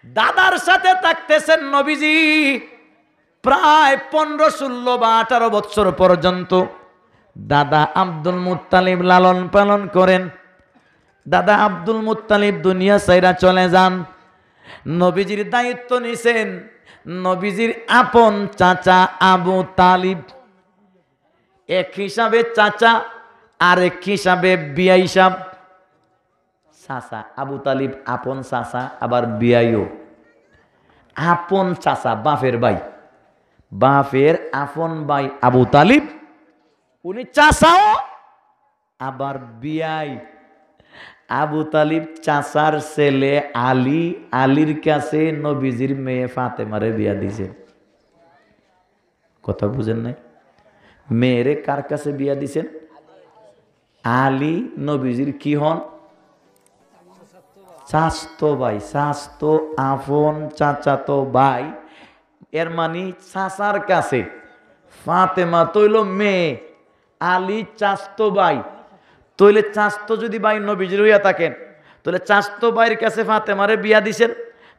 দাদার সাথে থাকতেছেন নবীজি প্রায় 15-16 বা 18 বছর পর্যন্ত। দাদা আব্দুল মুত্তালিব লালন পালন করেন। দাদা আব্দুল মুত্তালিব দুনিয়া ছাইরা চলে যান। নবীজির দায়িত্ব নিছেন নবীজির আপন চাচা আবু তালিব। এক হিসাবে চাচা, আরেক হিসাবে বিয়াই সাহেব। চাচা আবু তালিব আপন চাচা, আবার বিয়াইও আপন চাচা, বাপের ভাই, বাপের আপন ভাই আবু তালিব, উনি চাচাও আবার বিয়াই। আবু তালিব চাচার ছেলে আলী, আলীর কাছে নবীজির মেয়ে ফাতেমারে বিয়া দিছেন। কথা বুঝেন নাই? মেয়েরে কার কাছে বিয়া দিছেন? আলী নবীজির কি হন? চাচতো ভাই, চাচতো আপন চাচাতো ভাই। এর মানে চাচার কাছে ফাতেমা তৈল মেয়ে, আলী চাচতো ভাই। তৈলে চাচতো যদি ভাই নবীজির হইয়া থাকেন, তাহলে চাচতো ভাইয়ের কাছে ফাতেমারে বিয়া দিছেন,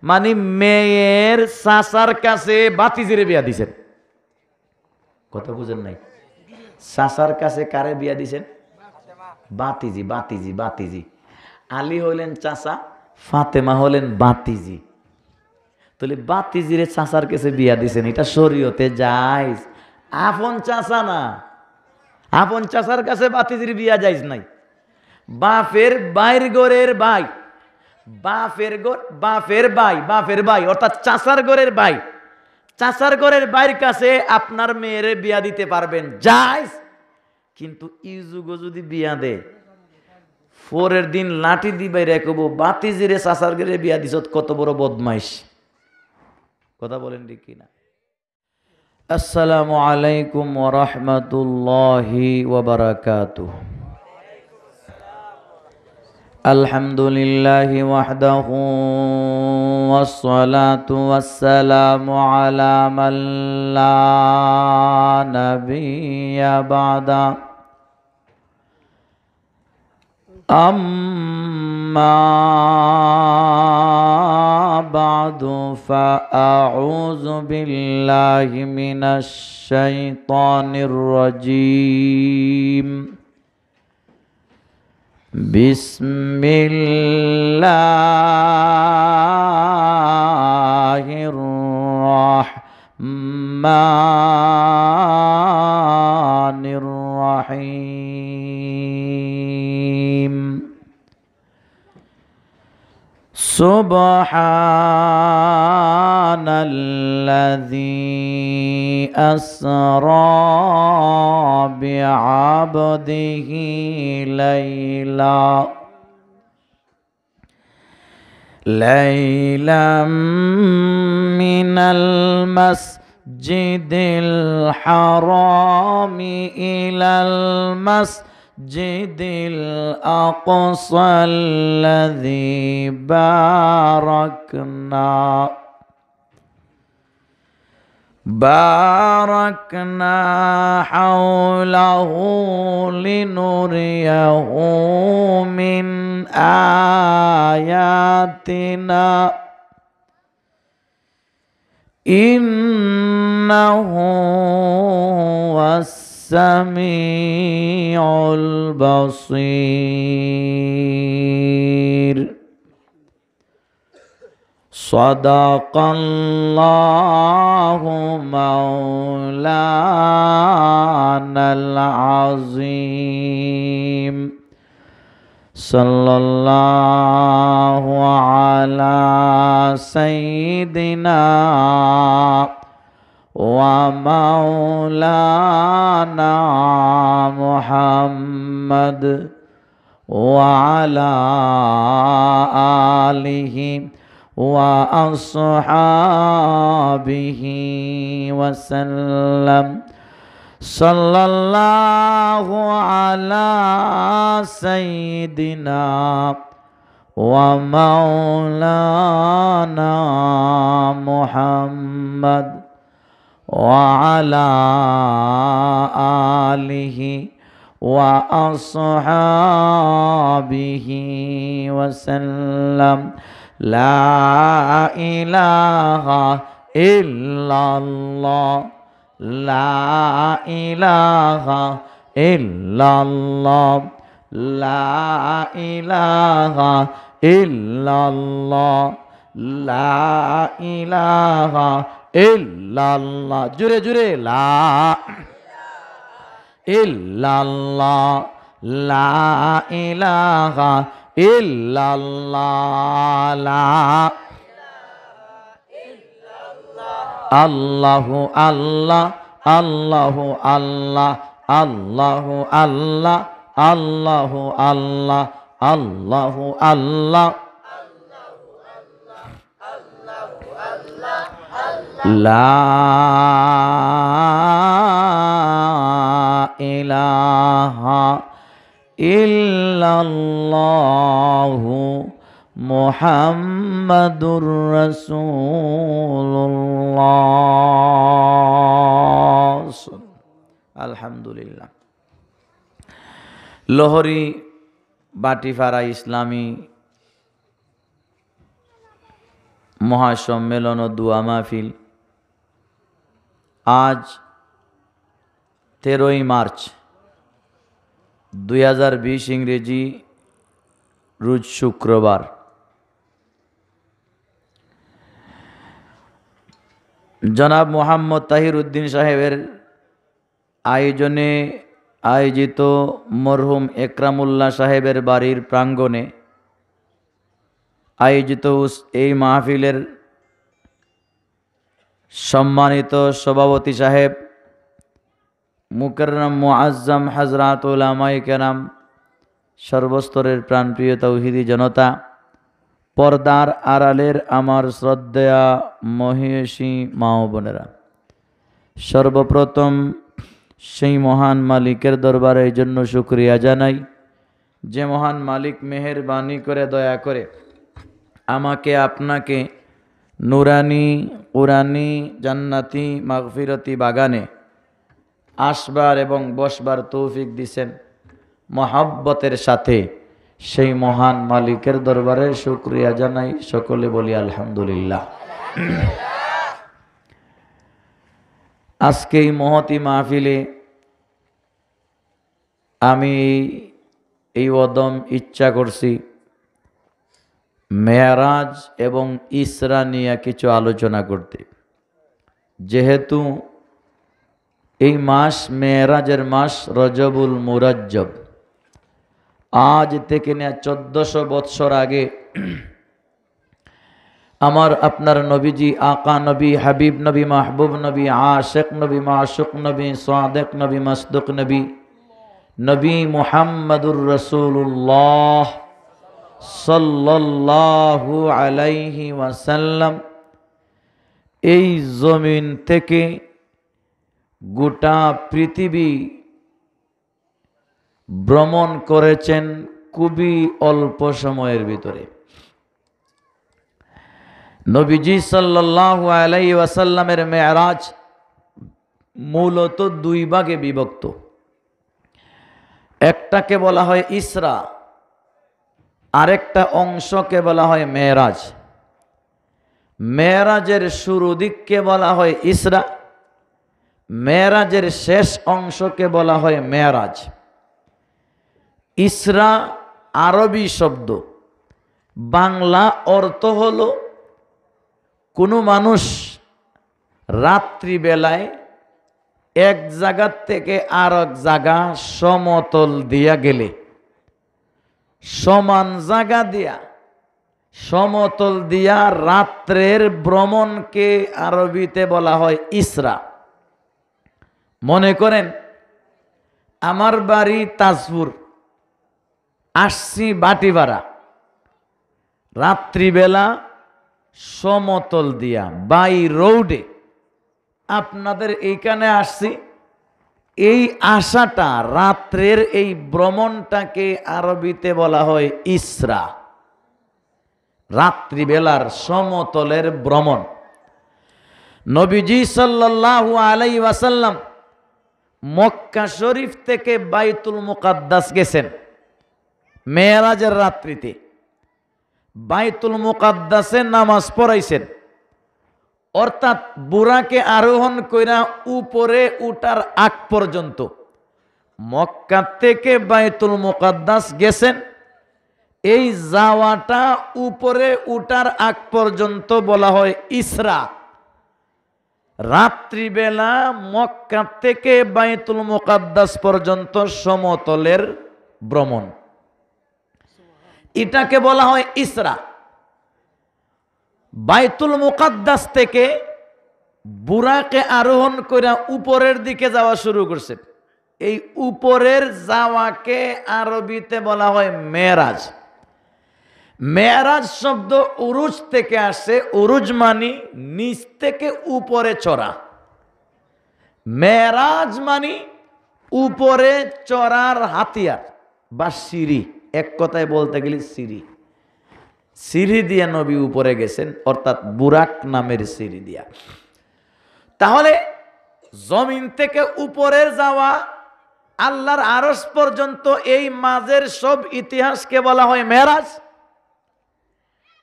মানে মেয়ের চাচার কাছে বাতিজিরে বিয়া দিছেন। কথা বুঝেন নাই? চাচার কাছে কারে বিয়া দিছেন? বাতিজি, বাতিজি, বাতিজি। আলী হইলেন চাচা, ফাতেমা হলেন বাতিজি। তাহলে বাতিজিরে চাচার কাছে বিয়া দিছেন, এটা শরীয়তে জায়েজ। আপন চাচা না, আপন চাচার কাছে বাতিজির বিয়া জায়েজ নাই। বাপের বাইর গোরের ভাই, বাপের ভাই, বাপের ভাই অর্থাৎ চাচার গোরের ভাই, চাচার গোরের ভাইয়ের কাছে আপনার মেয়েরে বিয়া দিতে পারবেন, জায়েজ। কিন্তু এই যুগে যদি বিয়া দে, পরের দিন লাঠি দিবাই রেখব বাতিজিরে চাচার গোরে বিয়া দিছ, কত বড় বদমাইশ। কথা বলেন ঠিক কিনা? আসসালামু আলাইকুম ওয়া রাহমাতুল্লাহি ওয়া বারাকাতুহু। আলহামদুলিল্লাহি ওয়াহদাহু ওয়াসসালাতু ওয়াসসালামু আলা মান লা নাবিয়্যা বা'দা। আম্মা বা'দু ফাআউযু বিল্লাহি মিনাশ শাইতানির রাজীম। বিসমিল্লাহির রাহমানির রাহিম। সুবহানাল্লাযী আসরা বিআবদিহি লাইলাম মিনাল মাসজিদিল হারামি ইলাল মাসজিদিল আকসাল্লাযী বারাকনা হাওলাহু লিনুরিয়াহু মিন আয়াতিনা ইন্নাহু ওয়াস-সামিউল বাসীর। সাদাকাল্লাহু মাওলানাল আযীম। সাল্লাল্লাহু আলা সাইয়্যিদিনা ওয়া মাওলানা মুহাম্মদ ওয়া আলা আলিহি ওয়া আসহাবিহি ওয়াসাল্লাম। সাল্লাল্লাহু আলা সাইয়্যিদিনা ওয়া মাওলানা মুহাম্মদ ওয়া আলা আলিহি ওয়া আসহাবিহি ওয়াসাল্লাম। লা ইলাহা ইল্লাল্লাহ লা ইলাহা ইল্লাল্লাহ লা ইলাহা ইল্লাল্লাহ লা ইলাহা ইল্লাল্লাহ জুরে জুরে লা ইল্লাল্লাহ লা ইলাহা ইল্লাল্লাহ লা আল্লাহু আল্লাহ আল্লাহু আল্লাহ আল্লাহু আল্লাহ আল্লাহু আল্লাহ আল্লাহু আল্লাহ লা ইলাহা ইল্লাল্লাহু মুহাম্মাদুর রাসূলুল্লাহ। আলহামদুলিল্লাহ। লোহরি বাটিপাড়া ইসলামী মহাসম্মেলন ও দোয়া মাহফিল আজ 13ই মার্চ 2020 ইংরেজি রোজ শুক্রবার। জনাব মোহাম্মদ তাহির উদ্দিন সাহেবের আয়োজনে আয়োজিত মরহুম একরামুল্লাহ সাহেবের বাড়ির প্রাঙ্গণে আয়োজিত এই মাহফিলের সম্মানিত সভাপতি সাহেব, মুকাররম মুআজ্জম হযরত উলামায়ে কেরাম, সর্বস্তরের প্রাণপ্রিয় তাওহীদি জনতা, পর্দার আড়ালের আমার শ্রদ্ধেয়া মহিষী মা ও বোনেরা, সর্বপ্রথম সেই মহান মালিকের দরবারে এই জন্য শুকরিয়া জানাই যে মহান মালিক মেহেরবানি করে দয়া করে আমাকে আপনাকে নুরানি কুরানি জান্নাতি মাগফিরতি বাগানে আসবার এবং বসবার তৌফিক দিছেন। মহাব্বতের সাথে সেই মহান মালিকের দরবারে শুকরিয়া জানাই, সকলে বলি আলহামদুলিল্লাহ। আজকে এই মহতি মাহফিলে আমি এই অদম ইচ্ছা করছি মেরাজ এবং ইসরা নিয়ে কিছু আলোচনা করতে, যেহেতু এই মাস মেরাজের মাস, রজবুল মুরাজ্জব। আজ থেকে নিয়ে 1400 বৎসর আগে আমার আপনার নবীজি আকা নবী, হাবিব নবী, মাহবুব নবী, আশিক নবী, মাশুক নবী, সাদিক নবী, মাসদুক নবী, নবী মুহাম্মদুর রাসূলুল্লাহ সাল্লাল্লাহু আলাইহি ওয়াসাল্লাম এই জমিন থেকে গোটা পৃথিবী ভ্রমণ করেছেন খুবই অল্প সময়ের ভিতরে। নবীজি সাল্লাল্লাহু আলাইহি ওয়াসাল্লামের মেরাজ মূলত দুই ভাগে বিভক্ত। একটাকে বলা হয় ইসরা, আরেকটা অংশকে বলা হয় মেরাজ। মেরাজের শুরু দিককে বলা হয় ইসরা, মেরাজের শেষ অংশকে বলা হয় মেরাজ। ইসরা আরবি শব্দ, বাংলা অর্থ হলো কোনো মানুষ রাত্রিবেলায় এক জায়গা থেকে আর এক জায়গা সমতল দিয়া গেলে, সমান জায়গা দিয়া সমতল দিয়া রাত্রের ভ্রমণকে আরবিতে বলা হয় ইসরা। মনে করেন আমার বাড়ি তাজপুর, আসছি বাটিপাড়া, রাত্রিবেলা সমতল দিয়া বাই রোডে আপনাদের এইখানে আসছি। এই আশাটা, রাত্রের এই ভ্রমণটাকে আরবিতে বলা হয় ইসরা, রাত্রিবেলার সমতলের ভ্রমণ। নবীজি সাল্লাল্লাহু আলাইহি ওয়াসাল্লাম মক্কা শরীফ থেকে বাইতুল মুকাদ্দাস গেছেন মেরাজের রাত্রিতে। বাইতুল মুকাদ্দাসে নামাজ পড়াইছেন, অর্থাৎ বুরাকে আরোহণ কইরা উপরে উঠার আগ পর্যন্ত মক্কা থেকে বাইতুল মুকাদ্দাস গেছেন। এই যাওয়াটা উপরে উঠার আগ পর্যন্ত বলা হয় ইসরা। রাত্রিবেলা মক্কা থেকে বাইতুল মুকাদ্দাস পর্যন্ত সমতলের ভ্রমণ, এটাকে বলা হয় ইসরা। বাইতুল মুকাদ্দাস থেকে বুরাকে আরোহণ করে উপরের দিকে যাওয়া শুরু করছে। এই উপরের যাওয়াকে আরবিতে বলা হয় মেরাজ। মেরাজ শব্দ উরুজ থেকে আসে, উরুজ মানি নিচ থেকে উপরে চড়া। মেরাজ মানি উপরে চড়ার হাতিয়ার বা সিঁড়ি, এক কথায় বলতে গেলে সিঁড়ি। সিঁড়ি দিয়া নবী উপরে গেছেন, অর্থাৎ বুরাক নামের সিঁড়ি দিয়া। তাহলে জমিন থেকে উপরের যাওয়া আল্লাহর আরশ পর্যন্ত এই মাঝের সব ইতিহাসকে বলা হয় মেরাজ।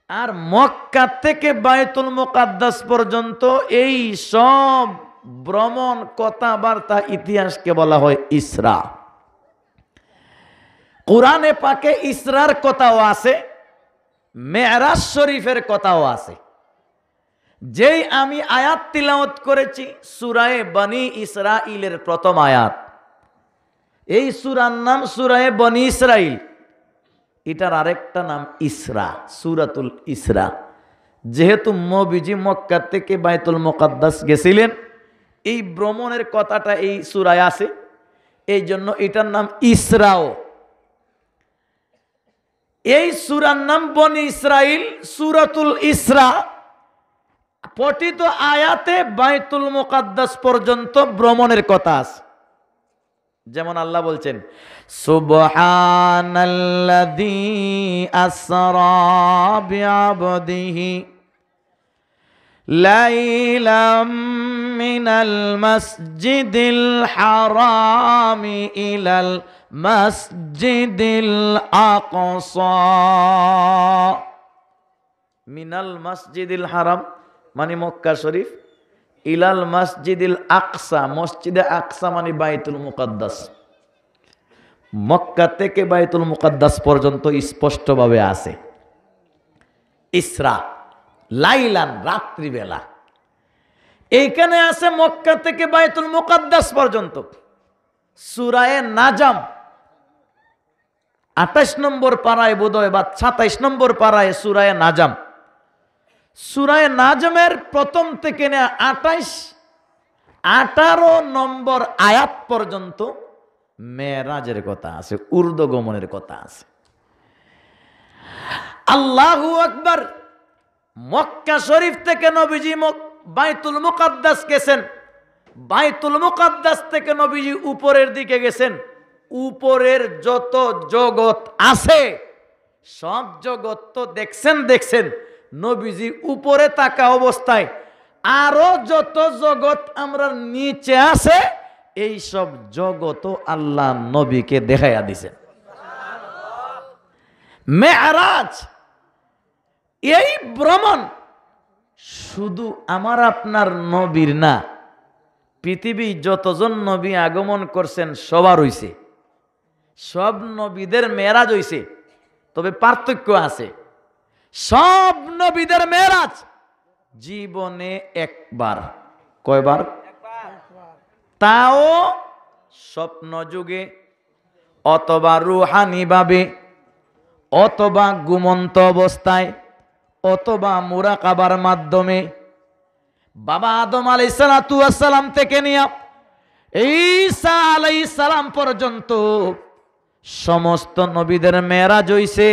আর মক্কা থেকে বাইতুল মুকাদ্দাস পর্যন্ত এই সব ভ্রমণ কথাবার্তা ইতিহাসকে বলা হয় ইসরা। কোরআনে পাকে ইসরার কথাও আছে, মেরাজ শরীফের কথাও আছে। যেই আমি আয়াত তিলাওয়াত করেছি সূরায়ে বনি ইসরাইলের প্রথম আয়াত, এই সূরার নাম সূরায়ে বনি ইসরাইল। এটার আরেকটা নাম ইসরা, সূরাতুল ইসরা। যেহেতু নবীজি মক্কা থেকে বাইতুল মুকাদ্দাস গেছিলেন, এই ভ্রমণের কথাটা এই সূরায় আছে, এই জন্য এটার নাম ইসরাও। এই সূরার নাম বনি ইসরাইল, সূরাতুল ইসরা। পঠিত আয়াতে বাইতুল মুকাদ্দাস পর্যন্ত ভ্রমণের কথা আছে। যেমন আল্লাহ বলছেন, সুবহানাল্লাযী আসরা বিআবদিহি লাইলাম মিনাল মাসজিদিল হারামি ইলাল মাসজিদিল আকসা। মিনাল মাসজিদিল হারাম মানে মক্কা শরীফ, ইলাল মসজিদিল আকসা, মসজিদে আকসা মানে বাইতুল মুকাদ্দাস। মক্কা থেকে বাইতুল মুকাদ্দাস পর্যন্ত স্পষ্টভাবে আছে ইসরা, লাইলান রাত্রিবেলা। এইখানে আছে মক্কা থেকে বাইতুল মুকাদ্দাস পর্যন্ত। সূরায়ে নাজম 28 নম্বর পারায় বোধহয় বা 27 নম্বর পারায় সূরায়ে নাজম। সূরায়ে নাজমের প্রথম থেকে 28-18 নম্বর আয়াত পর্যন্ত মেরাজের কথা আছে, ঊর্ধ্বগমনের কথা আছে। আল্লাহু আকবার। মক্কা শরীফ থেকে নবীজি বাইতুল মুকাদ্দাস গেছেন। বাইতুল মুকাদ্দাস থেকে নবীজি উপরের দিকে গেছেন। উপরের যত জগৎ আছে সব জগৎ তো দেখছেন। নবীজি উপরে থাকা অবস্থায় আরো যত জগৎ আমরা নিচে আছে এই সব জগৎ আল্লাহ নবীকে দেখাইয়া দিছেন। মেরাজ, এই ভ্রমণ শুধু আমার আপনার নবীর না, পৃথিবী যতজন নবী আগমন করছেন সবার হইছে, সব নবীদের মেরাজ হইছে। তবে পার্থক্য আছে, সব নবীদের মেরাজ জীবনে একবার। কয়বার? তাও স্বপ্ন যুগে, অথবা রুহানি ভাবে, অথবা ঘুমন্ত অবস্থায়, অথবা মুরাকাবার মাধ্যমে। বাবা আদম আলাইহিস সালাম থেকে নিয়ে ঈসা আলাইহিস সালাম পর্যন্ত সমস্ত নবীদের মেরাজ হইছে।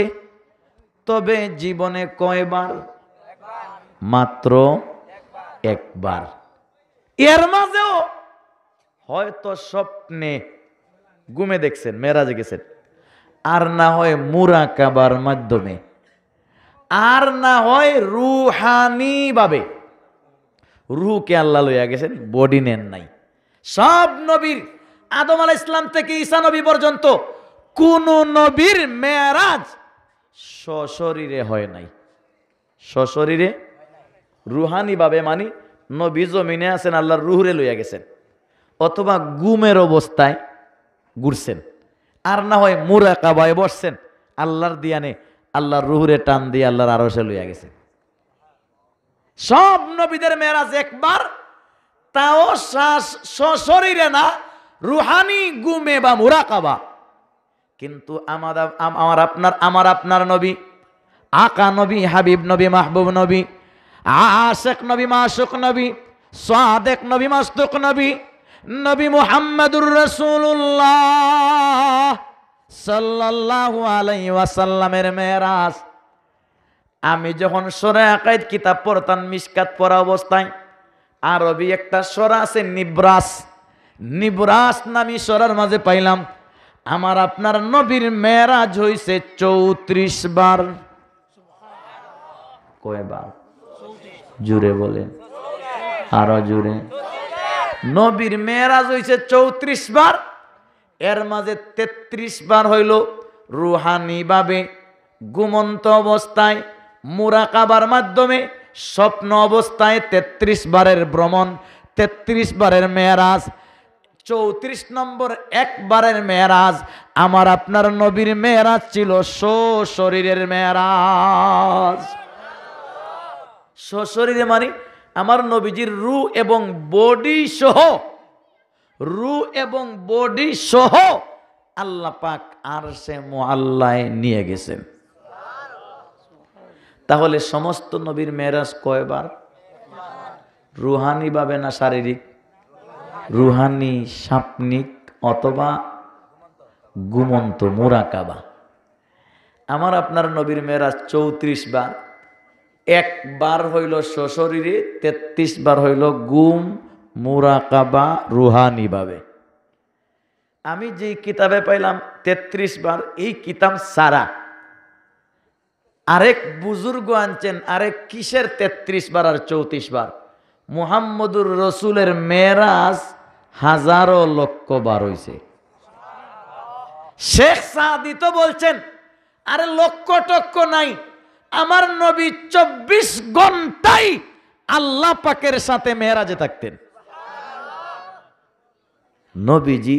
তবে জীবনে কয়বার? মাত্র একবার। এর মাঝেও হয়তো স্বপ্নে ঘুমে দেখছেন, মেরাজে গেছেন, আর না হয় মুরাকাবার মাধ্যমে, আর না হয় রুহানি ভাবে। রুহকে আল্লাহ লইয়া গেছেন, বডি নেন নাই। সব নবীর, আদম আলাইহিস সালাম থেকে ঈসা নবী পর্যন্ত কোন নবীর মেরাজ সশরীরে হয় নাই, সশরীরে রুহানি ভাবে মানে নবী জমিনে আছেন, আল্লাহর রুহুরে লইয়া গেছেন, অথবা গুমের অবস্থায় ঘুরছেন, আর না হয় মুরাকাবায় বসছেন, আল্লাহর দিয়ানে আল্লাহর রুহুরে টান দিয়ে আল্লাহর আরশে লইয়া গেছেন। সব নবীদের মেরাজ একবার, তাও সশরীরে না, রুহানি গুমে বা মুরাকাবা। কিন্তু আমার আপনার নবী, আকা নবী, হাবিব নবী, মাহবুব নবী, আশিক নবী, মাশুক নবী, সাদেক নবী, মাসদুক নবী, নবী মুহাম্মদুর রাসূলুল্লাহ সাল্লাল্লাহু আলাইহি ওয়াসাল্লামের মেরাজ। আমি যখন সূরা আকাইদ কিতাব পড়তাম, মিশকাত পড়া অবস্থায় আরবি একটা সূরা আছে নিব্রাস, নিব্রাস নামী সূরার মাঝে পাইলাম আমার আপনার নবীর মেরাজ হইছে 34 বার। কয়বার? জুড়ে বলেন, আরো জুড়ে। নবীর মেরাজ হইছে 34 বার, এর মাঝে 33 বার হইল রুহানি ভাবে ঘুমন্ত অবস্থায় মুরাকাবার মাধ্যমে, স্বপ্ন অবস্থায় 33 বারের ভ্রমণ, 33 বারের মেরাজ। 34 নম্বর একবারের মেরাজ আমার আপনার নবীর মেরাজ ছিল সশরীরের মেরাজ। সশরীরে মানে আমার নবীজির রূহ এবং বডি সহ, রূহ এবং বডি সহ আল্লাহ পাক আরশে মুআল্লায় নিয়ে গেছেন। তাহলে সমস্ত নবীর মেরাজ কয়বার? রুহানি ভাবে না শারীরিক? রুহানি, স্বপ্নিক অথবা ঘুমন্ত মুরাকাবা। আমার আপনার নবীর মেরাজ 34 বার, একবার হইল সশরীরে, 33 বার হইল গুম মুরাকাবা রুহানি ভাবে। আমি যে কিতাবে পাইলাম 33 বার, এই কিতাব সারা আরেক বুজুর্গ আনছেন আরেক কিসের 33 বার আর 34 বার। মুহাম্মদুর রসুলের মেরাজ হাজারো লক্ষ বার হইছে। শেখ সাদি তো বলছেন আরে লক্ষ টক্ষ নাই, আমার নবী 24 ঘন্টাই আল্লাহ পাকের সাথে মেরাজে থাকতেন। নবীজি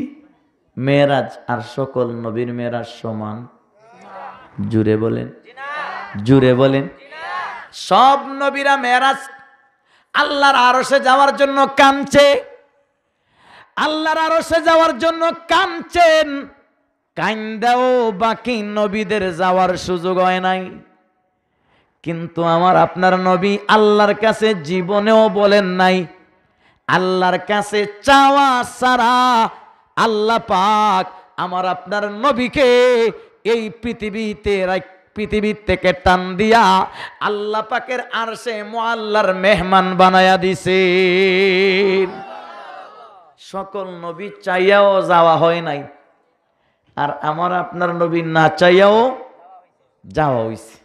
মেরাজ আর সকল নবীর মেরাজ সমান? জুড়ে বলেন, জুড়ে বলেন। সব নবীরা মেরাজ আল্লাহর আরশে যাওয়ার জন্য কাঁদছে, আল্লাহর আরশে যাওয়ার জন্য কাঁদছেন, কান্দাও বাকি নবীদের যাওয়ার সুযোগ হয় নাই। কিন্তু আমার আপনার নবী আল্লাহর কাছে জীবনেও বলেন নাই, আল্লাহর কাছে চাওয়া ছাড়া আল্লাহ পাক আমার আপনার নবীকে এই পৃথিবী থেকে টান দিয়া আল্লাহ পাকের আরশে মুআল্লার মেহমান বানায়া দিছে। সকল নবী চাইয়াও যাওয়া হয় নাই, আর আমার আপনার নবী না চাইয়াও যাওয়া হইছে।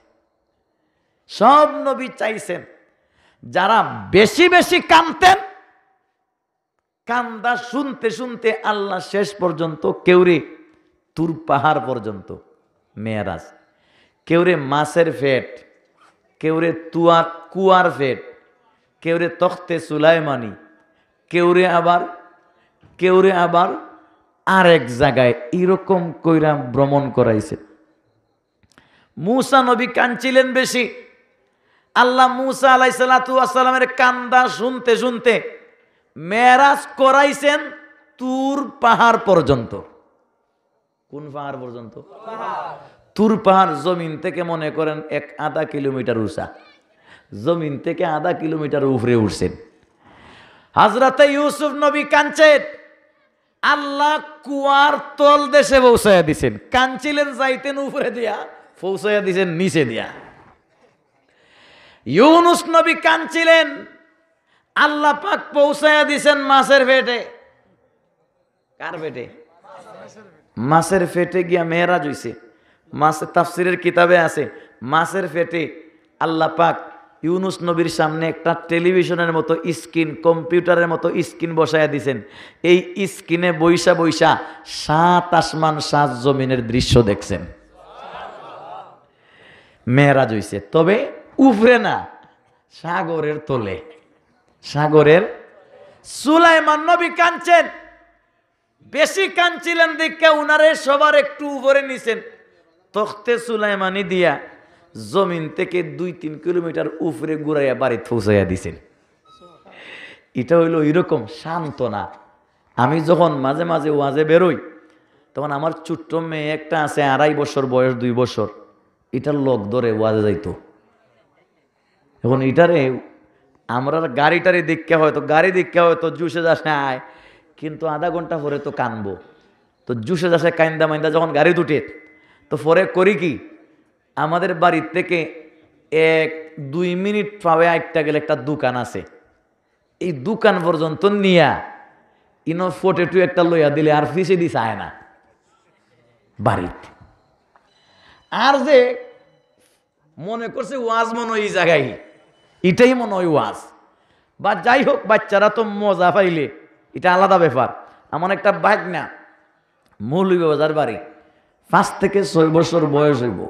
সব নবী চাইছেন, যারা বেশি বেশি কাঁদতেন, কান্দা শুনতে শুনতে আল্লাহ শেষ পর্যন্ত কেউরে তুর পাহাড় পর্যন্ত মেরাজ, কেউরে মাছের ফেট, কেউরে কুয়ার ফেট, কেউরে তখতে সুলাইমানি, কেউরে আবার আরেক জায়গায় এরকম কইরা ভ্রমণ করাইছে। মূসা নবী কাঁদছিলেন বেশি, আল্লাহ মূসা আলাইহিসসালাতু ওয়াসসালামের কান্দা শুনতে শুনতে মেরাজ করাইছেন তুর পাহাড় পর্যন্ত। কোন পাহাড় পর্যন্ত? তুর পাহাড় জমিন থেকে মনে করেন আধা কিলোমিটার উঁচা, জমিন থেকে আধা কিলোমিটার উপরে উঠছেন। হযরতে ইউসুফ নবী কাঁদছেন, আল্লাহ কুয়ার তল দেশে পৌঁছাইয়া দিছেন। কাঁদছিলেন যাইতেন উপরে দিয়া, পৌঁছাইয়া দিছেন নিচে দিয়া। ইউনুস নবী কাঁদছিলেন, আল্লাহ পাক পৌঁছাইয়া দিছেন মাছের পেটে। কার পেটে? মাছের পেটে গিয়া মেরাজ হইছে। মাছের তাফসিরের কিতাবে আছে, মাছের পেটে আল্লাহ পাক ইউনুস নবীর সামনে একটা টেলিভিশনের মতো স্ক্রিন, কম্পিউটারের মতো স্ক্রিন বসাইয়া দিছেন। এই স্ক্রিনে বইসা বইসা 7 আসমান 7 জমিনের দৃশ্য দেখছেন। মেরাজ হইছে, তবে উপরে না, সাগরের তলে। সাগরের সুলাইমান নবী কাঁদছেন, বেশি কাঁদছিলেন দেখে উনারে সবার একটু উপরে নিছেন, তখতে সুলাইমানি দিয়া জমিন থেকে 2-3 কিলোমিটার উপরে ঘুরাইয়া বাড়ি পৌঁছাইয়া দিছেন। এটা হইল এরকম সান্ত্বনা। আমি যখন মাঝে মাঝে ওয়াজে বেরোই, তখন আমার ছোট্ট মেয়ে একটা আছে, 2.5 বছর বয়স, 2 বছর, এটার লোক ধরে ওয়াজে যাইতো। এখন এটারে আমরা গাড়িটারে দীক্ষা হয়তো, গাড়ি দীক্ষা হয়তো জুসে যাস না আয়, কিন্তু আধা ঘন্টা পরে তো কানবো। তো জুসে যাসে কান্দা মাইন্দা যখন গাড়ি দুটে, তো পরে করি কি, আমাদের বাড়ির থেকে 1-2 মিনিট পাবে আইটা গেলে একটা দোকান আছে, এই দোকান পর্যন্ত নিয়া ইনো ফোটেটু একটা লইয়া দিলে আর ফিসে দিস আয় না বাড়িতে। আর যে মনে করছে ওয়াজ মনে হয় এই জায়গায়, এটাই মনে হয় ওয়াজ। বা যাই হোক, বাচ্চারা তো মজা পাইলে এটা আলাদা ব্যাপার। আমার একটা ভাগনা মৌলভীবাজার বাড়ি, 5 থেকে 6 বছর বয়স হইব,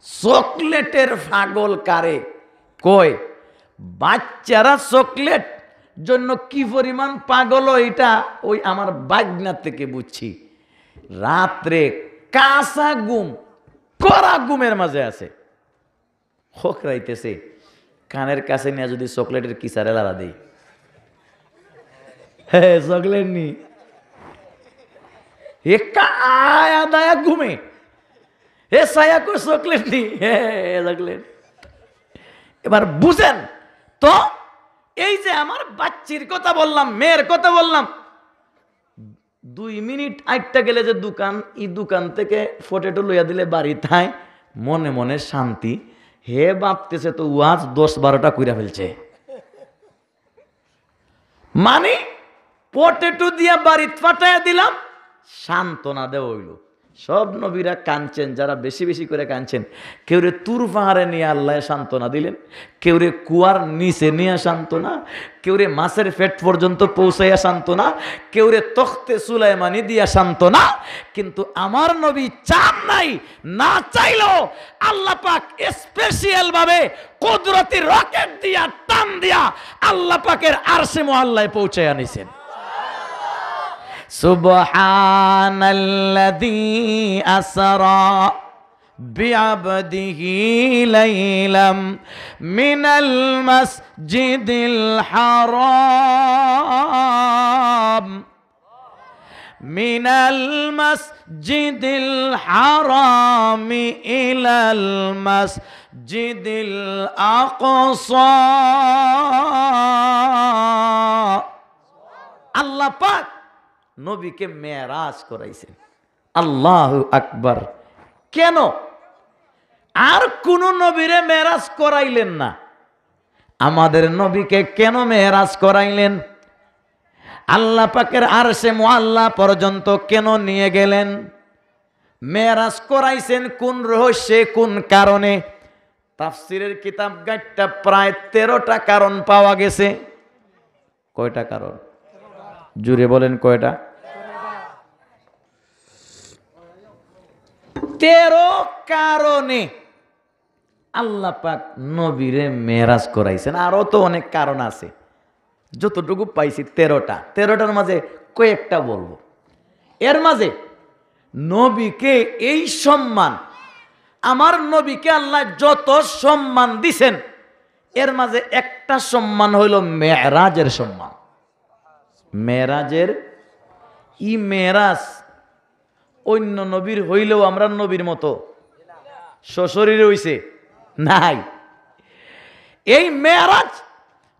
চকলেটের পাগল কারে কয়। বাচ্চারা চকলেট জন্য কি পরিমাণ পাগল, এটা ওই আমার ভাগনা থেকে বুঝছি। রাত্রে কাঁচা ঘুম, কড়া ঘুমের মাঝে আছে, হকরাইতেছে, কানের কাছে নিয়ে যদি চকলেটের কিসারে লাড়া দেই, হ্যাঁ চকলেট নি, আয়া দায়া ঘুমে, হে সায়া কো চকলেট নি, হ্যাঁ চকলেট। এবার বুঝেন তো, এই যে আমার বাচ্চির কথা বললাম, মেয়ের কথা বললাম, 2 মিনিট আইটা গেলে যে দোকান, এই দোকান থেকে ফোটেটো লইয়া দিলে বাড়ি থাই, মনে মনে শান্তি। হে ভাবতেছে তো ওয়াজ 10-12টা কইরা ফেলছে, মানে পটেটো দিয়া বাড়ি ফাটাইয়া দিলাম, সান্ত্বনা দেওয়া হইল। সব নবীরা কাঁদছেন, যারা বেশি বেশি করে কাঁদছেন। কেউ রে তুর পাহাড়ে নিয়ে আল্লাহ সান্ত্বনা দিলেন, কেউ রে কুয়ার নিচে নিয়ে সান্ত্বনা, কেউ রে মাছের পেট পর্যন্ত পৌঁছাইয়া সান্ত্বনা, কেউ রে তখতে সুলাইমানি দিয়া সান্ত্বনা। কিন্তু আমার নবী চান নাই, না চাইলেও আল্লাহ পাক স্পেশাল ভাবে কুদরতি রকেট দিয়া টান দিয়া আল্লাহ পাকের আরশে মুআল্লায় পৌঁছাইয়া নিছেন। সুবহানাল্লাযী আসরা বিআবদিহি লাইলাম মিনাল মাসজিদিল হারাম মিনাল মাসজিদিল হারাম ইলাল মাসজিদিল আকসা। আল্লাহ পাক নবীকে মেরাজ করাইছেন। আল্লাহু আকবার। কেন আর কোন নবীরে মেরাজ করাইলেন না? আমাদের নবীকে কেন মেরাজ করাইলেন? আল্লাহ পাকের আরশে মুআল্লা পর্যন্ত কেন নিয়ে গেলেন? মেরাজ করাইছেন কোন রহস্যে, কোন কারণে? তাফসীরের কিতাব গাইটা প্রায় 13টা কারণ পাওয়া গেছে। কয়টা কারণ? জুড়ে বলেন কয়টা? 13 কারণে আল্লাহ পাক নবীরে মেরাজ করাইছেন। আরো তো অনেক কারণ আছে, যতটুকু পাইছি 13টার মাঝে কয়েকটা বলবো। এর মাঝে নবীকে এই সম্মান, আমার নবীকে আল্লাহ যত সম্মান দিছেন, এর মাঝে একটা সম্মান হইল মেরাজের সম্মান। মেরাজের মেরাজ অন্য নবীর হইলেও আমরা নবীর মতো সশরীরে হইছে নাই। এই মেরাজ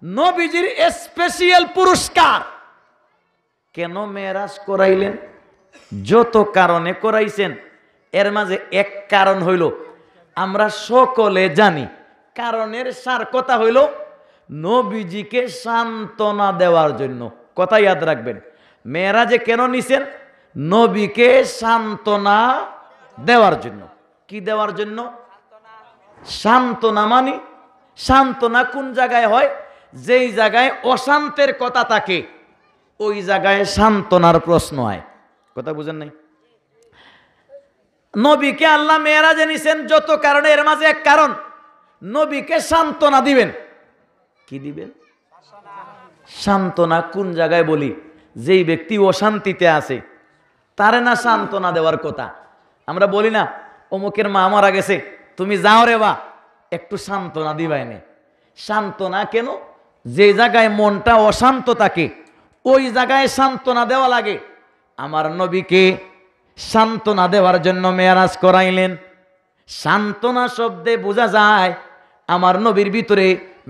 নবীজির স্পেশাল পুরস্কার। কেন মেরাজ করাইলেন? যত কারণে করাইছেন, এর মাঝে এক কারণ হইল আমরা সকলে জানি। কারণের সার কথা হইল নবীজিকে সান্ত্বনা দেওয়ার জন্য। কথা ইয়াদ রাখবেন, মেরাজে কেন নিছেন? নবীকে সান্ত্বনা দেওয়ার জন্য। কি দেওয়ার জন্য? সান্ত্বনা। মানে সান্ত্বনা কোন জায়গায় হয়? যেই জায়গায় অশান্তের কথা থাকে, ওই জায়গায় সান্ত্বনার প্রশ্ন হয়। কথা বুঝেন নাই? নবীকে আল্লাহ মেরাজে নিছেন যত কারণে, এর মাঝে এক কারণ, নবীকে সান্ত্বনা দিবেন। কি দিবেন? সান্ত্বনা। কোন জায়গায় বলি? যেই ব্যক্তি অশান্তিতে আছে তারে না সান্ত্বনা দেওয়ার কথা। আমরা বলি না অমুকের মা মারা গেছে, তুমি যাও রে বা, একটু সান্ত্বনা দিবাই নে। সান্ত্বনা কেন? যে জায়গায় মনটা অশান্ত থাকে ওই জায়গায় সান্ত্বনা দেওয়া লাগে। আমার নবীকে সান্ত্বনা দেওয়ার জন্য মেরাজ করাইলেন। সান্ত্বনা শব্দে বোঝা যায় আমার নবীর ভিতরে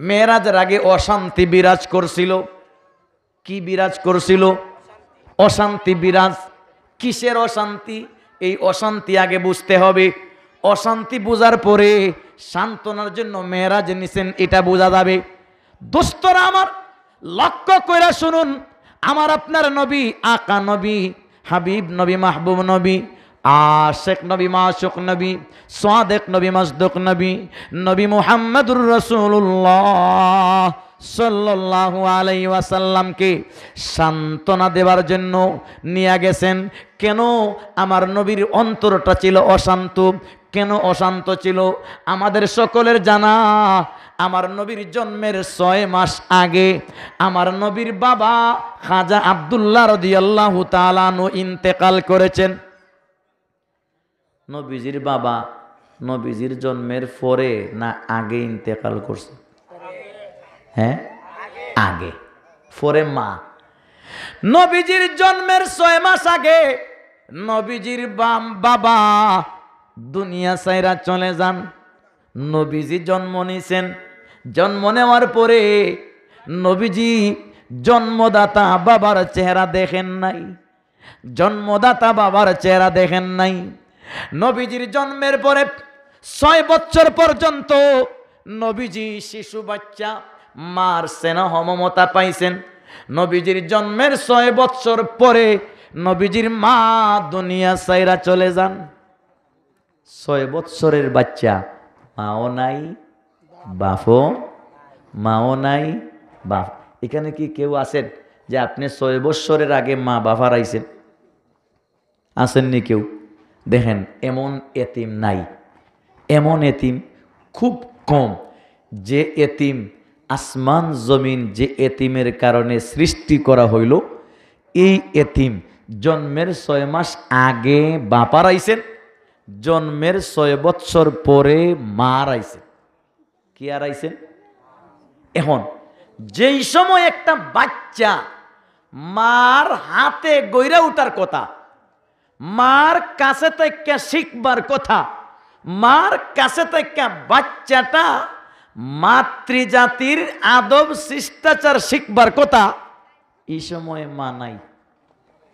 মেরাজের আগে অশান্তি বিরাজ করছিল। কি বিরাজ করছিল? অশান্তি বিরাজ। কিসের অশান্তি? এই অশান্তি আগে বুঝতে হবে। অশান্তি বোঝার পরে সান্ত্বনার জন্য মেরাজ নিছেন, এটা বোঝা যাবে। দোস্তরা আমার, লক্ষ্য করে শুনুন, আমার আপনার নবী, আকা নবী, হাবিব নবী, মাহবুব নবী, আশেক নবী, মাশুক নবী, সাদেক নবী, মাসদুক নবী, নবী মুহাম্মদুর রাসূলুল্লাহ সাল্লাল্লাহু আলাইহি ওয়াসাল্লামকে সান্ত্বনা দেওয়ার জন্য নিয়ে গেছেন। কেন? আমার নবীর অন্তরটা ছিল অশান্ত। কেন অশান্ত ছিল? আমাদের সকলের জানা, আমার নবীর জন্মের 6 মাস আগে আমার নবীর বাবা খাজা আব্দুল্লাহ রাদিয়াল্লাহু তাআলা আনহু ইন্তেকাল করেছেন। নবীজির বাবা নবীজির জন্মের পরে না আগে ইন্তেকাল করছে? হ্যাঁ, আগে। পরে মা। নবীজির জন্মের 6 মাস আগে নবীজির বাবা দুনিয়া ছাইরা চলে যান। নবীজি জন্ম নিছেন। জন্ম নেওয়ার পরে নবীজি জন্মদাতা বাবার চেহারা দেখেন নাই। জন্মদাতা বাবার চেহারা দেখেন নাই। নবীজির জন্মের পরে 6 বছর পর্যন্ত নবীজি শিশু বাচ্চা, মার স্নেহ মমতা পাইছেন। নবীজির জন্মের 6 বছর পরে নবীজির মা দুনিয়া ছাইরা চলে যান। 6 বছরের বাচ্চা, মাও নাই বাপও, মাও নাই বাপ। এখানে কি কেউ আছেন যে আপনি 6 বছরের আগে মা বাপ হারাইছেন? আসেননি কেউ? দেখেন, এমন এতিম নাই, এমন এতিম খুব কম। যে এতিম আসমান জমিন যে এতিমের কারণে সৃষ্টি করা হইল, এই এতিম জন্মের 6 মাস আগে বাপ হারাইছেন, জন্মের 6 বছর পরে মা হারাইছেন। কি হারাইছেন? এখন যেই সময় একটা বাচ্চা মার হাতে গইরা উঠার কথা, মার কাছে থেকে শিখবার কথা, মার কাছে থেকে বাচ্চাটা মাতৃজাতির আদব শিষ্টাচার শিখবার কথা, এই সময় মা নাই।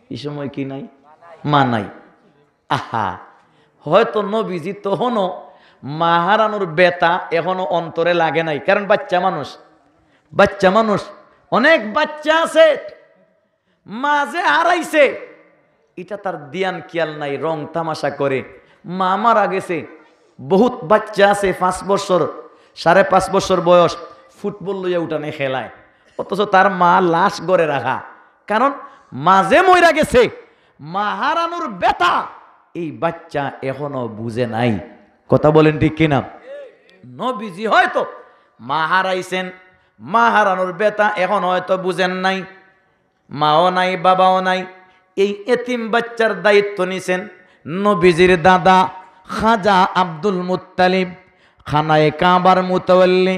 এই সময় কি নাই? মা নাই। আহা, হয়তো নবীজি তখনও মা হারানোর ব্যথা এখনো অন্তরে লাগে নাই, কারণ বাচ্চা মানুষ। বাচ্চা মানুষ, অনেক বাচ্চা আছে মা যে হারাইছে এটা তার ধ্যান খেয়াল নাই, রং তামাশা করে। মা মারা গেছে। বহুত বাচ্চা আছে 5 বছর 5.5 বছর বয়স, ফুটবল লইয়া উঠানে খেলায়, অথচ তার মা লাশ গড়ে রাখা। কারণ মা যে মইরা গেছে, মা হারানোর ব্যথা এই বাচ্চা এখনো বুঝে নাই। কথা বলেন ঠিক কিনা? নবীজি হয়তো মা হারাইছেন, মা হারানোর ব্যথা এখন হয়তো বুঝেন নাই। মাও নাই, বাবাও নাই। এই এতিম বাচ্চার দায়িত্ব নিছেন নবীজির দাদা খাজা আব্দুল মুত্তালিব, খানায়ে কাবার মুতাওয়াল্লি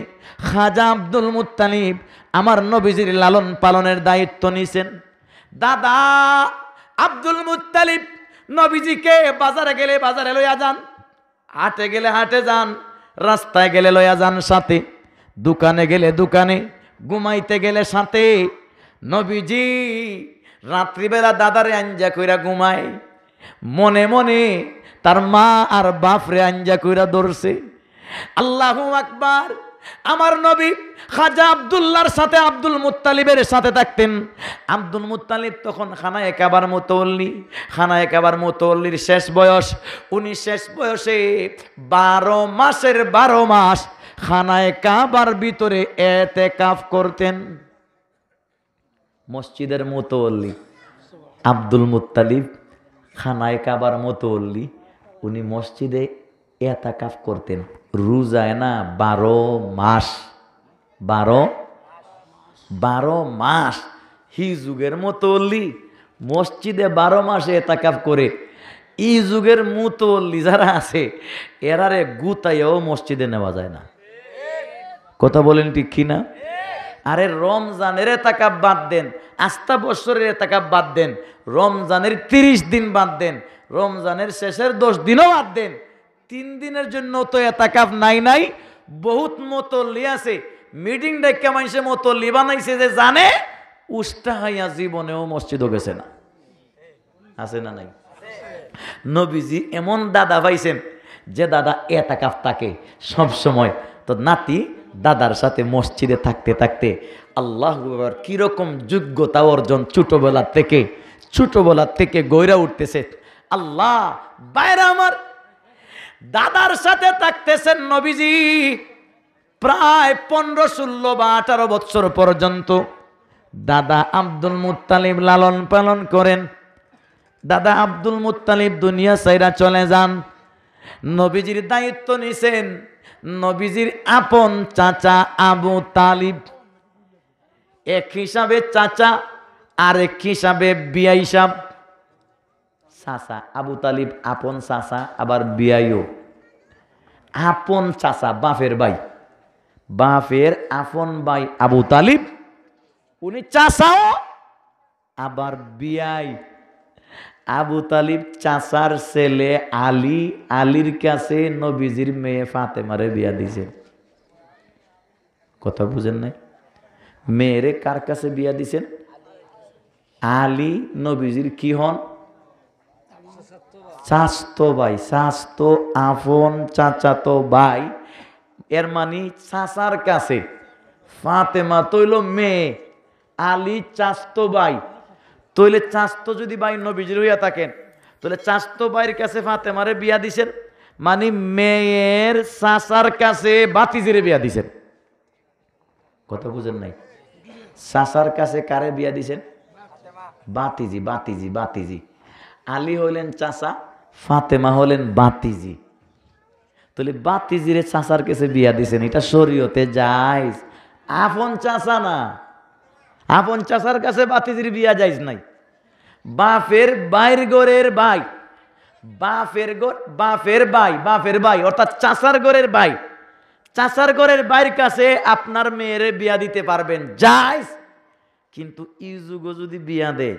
খাজা আব্দুল মুত্তালিব আমার নবীজির লালন পালনের দায়িত্ব নিছেন। দাদা আব্দুল মুত্তালিব নবীজিকে বাজারে গেলে বাজারে লইয়া যান, হাটে গেলে হাটে যান, রাস্তায় গেলে লইয়া যান সাথে, দোকানে গেলে দোকানে, ঘুমাইতে গেলে সাথে। নবীজি রাত্রিবেলা দাদারে আঞ্জা কইরা ঘুমায়, মনে মনে তার মা আর বাপরে আঞ্জা কইরা ধরছে। আল্লাহু আকবার। আমার নবী খাজা আব্দুল্লাহর সাথে আব্দুল মুত্তালিবের সাথে থাকতেন। আব্দুল মুত্তালিব তখন খানায়ে কাবার মুতাওয়াল্লি, খানায়ে কাবার মুতাওয়াল্লির শেষ বয়স। উনি শেষ বয়সে 12 মাসের 12 মাস খানায়ে কাবার ভিতরে ইতিকাফ করতেন। মসজিদের মুতাওয়াল্লি আব্দুল মুত্তালিব, খানায়ে কাবার মুতাওয়াল্লি, উনি মসজিদে এতাকাফ করতেন। রোজায় না 12 মাস, 12 মাস হি যুগের মুতওয়াল্লি মসজিদে 12 মাসে এতাকাফ করে। এই যুগের মুতওয়াল্লি যারা আছে এরারে গুতাইও মসজিদে নেওয়া যায় না। কথা বলেন ঠিক কিনা? আরে রমজানের এতাকাফ বাদ দেন, আস্থা বছরের এতাকাফ বাদ দেন, রমজানের 30 দিন বাদ দেন, রমজানের শেষের 10 দিনও বাদ দেন, 3 দিনের জন্য তো এতাকাফ নাই। বহুত মুতওয়াল্লি আছে মিটিং ডেকে মানুষে মুতওয়াল্লি বানাইছে যে জানে উষ্টা হইয়া জীবনেও মসজিদও গেছে না। আছে না নাই? নবীজি এমন দাদা পাইছেন যে দাদা এতাকাফ থাকে সব সময়। তো নাতি দাদার সাথে মসজিদে থাকতে থাকতে আল্লাহু আকবার কিরকম যোগ্যতা অর্জন ছোটবেলা থেকে গইরা উঠতেছে। আল্লাহ বাইরে আমার দাদার সাথে থাকতেছেন নবীজি প্রায় 15, 16 বা 18 বছর পর্যন্ত। দাদা আব্দুল মুত্তালিব লালন পালন করেন। দাদা আব্দুল মুত্তালিব দুনিয়া ছাইরা চলে যান। নবীজির দায়িত্ব নিছেন নবীজির আপন চাচা আবু তালিব। এক হিসাবে চাচা, আরেক হিসাবে বিয়াই সাহেব। চাচা আবু তালিব আপন চাচা, আবার বিয়াইও আপন চাচা, বাপের আপন ভাই আবু তালিব, উনি চাচাও আবার বিয়াই। আবু তালিব চাচার ছেলে আলী, আলীর কাছে নবীজির মেয়ে ফাতেমারে বিয়া দিয়েছেন। কথা বুঝেন নাই? মেয়েরে কার কাছে বিয়া দিছেন? আলী নবীজির কি হন? চাচতো ভাই, চাচতো আপন চাচাতো ভাই। এর মানে চাচার কাছে ফাতেমা তৈল মেয়ে, আলী চাচতো ভাই। তৈলে চাচতো যদি ভাই নবীজির হইয়া থাকেন তাহলে চাচতো ভাইয়ের কাছে ফাতেমারে বিয়া দিছেন, মানে মেয়ের চাচার কাছে বাতিজিরে বিয়া দিছেন। কথা বুঝেন নাই? চাচার কাছে কারে বিয়া দিছেন? বাতিজি। আলী হইলেন চাচা, ফাতেমা হলেন বাতিজি। তাহলে বাতিজিরে চাচার কাছে বিয়া দিছেন, এটা শরীয়তে জায়েজ। আপন চাচা না, আপন চাচার কাছে বাতিজির বিয়া জায়েজ নাই। বাপের বাইর গোরের ভাই, বাপের ভাই অর্থাৎ চাচার গোরের ভাই, চাচার গোরের ভাইয়ের কাছে আপনার মেয়েরে বিয়া দিতে পারবেন, জায়েজ। কিন্তু এই যুগে যদি বিয়া দেয়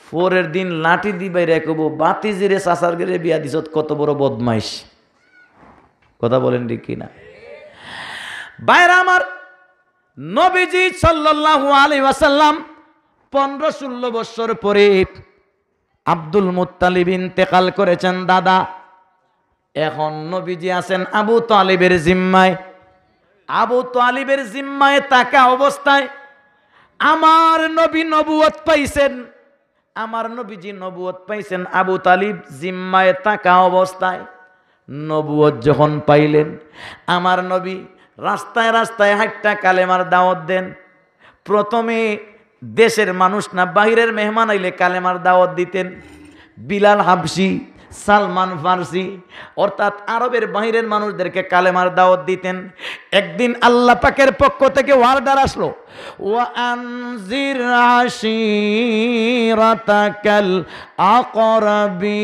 পরের দিন লাঠি দিবে রেখব বাতিজিরে চাচার গোরে বিয়া দিছ, কত বড় বদমাইশ। কথা বলেন ঠিক কিনা? ভাইরা আমার, নবীজি সাল্লাল্লাহু আলাইহি ওয়াসাল্লাম 15-16 বছর পরে আব্দুল মুত্তালিব ইন্তেকাল করেছেন দাদা। এখন নবীজি আছেন আবু তালিবের জিম্মায়। আবু তালিবের জিম্মায় থাকা অবস্থায় আমার নবী নবুয়ত পাইছেন, আমার নবীজি নবুয়ত পাইছেন আবু তালিব জিম্মায় থাকা অবস্থায়। নবুয়ত যখন পাইলেন, আমার নবী রাস্তায় রাস্তায় হাঁটটা কালেমার দাওয়াত দেন। প্রথমে দেশের মানুষ না বাহিরের মেহমান আইলে কালেমার দাওয়াত দিতেন। বিলাল হাবশি, সালমান ফার্সি অর্থাৎ আরবের বাহিরের মানুষদেরকে কালেমার দাওয়াত দিতেন। একদিন আল্লাহ পাকের পক্ষ থেকে ওয়ার্ডার আসলো, ওয়া আনজির আশিরাতাকাল আকরাবিন।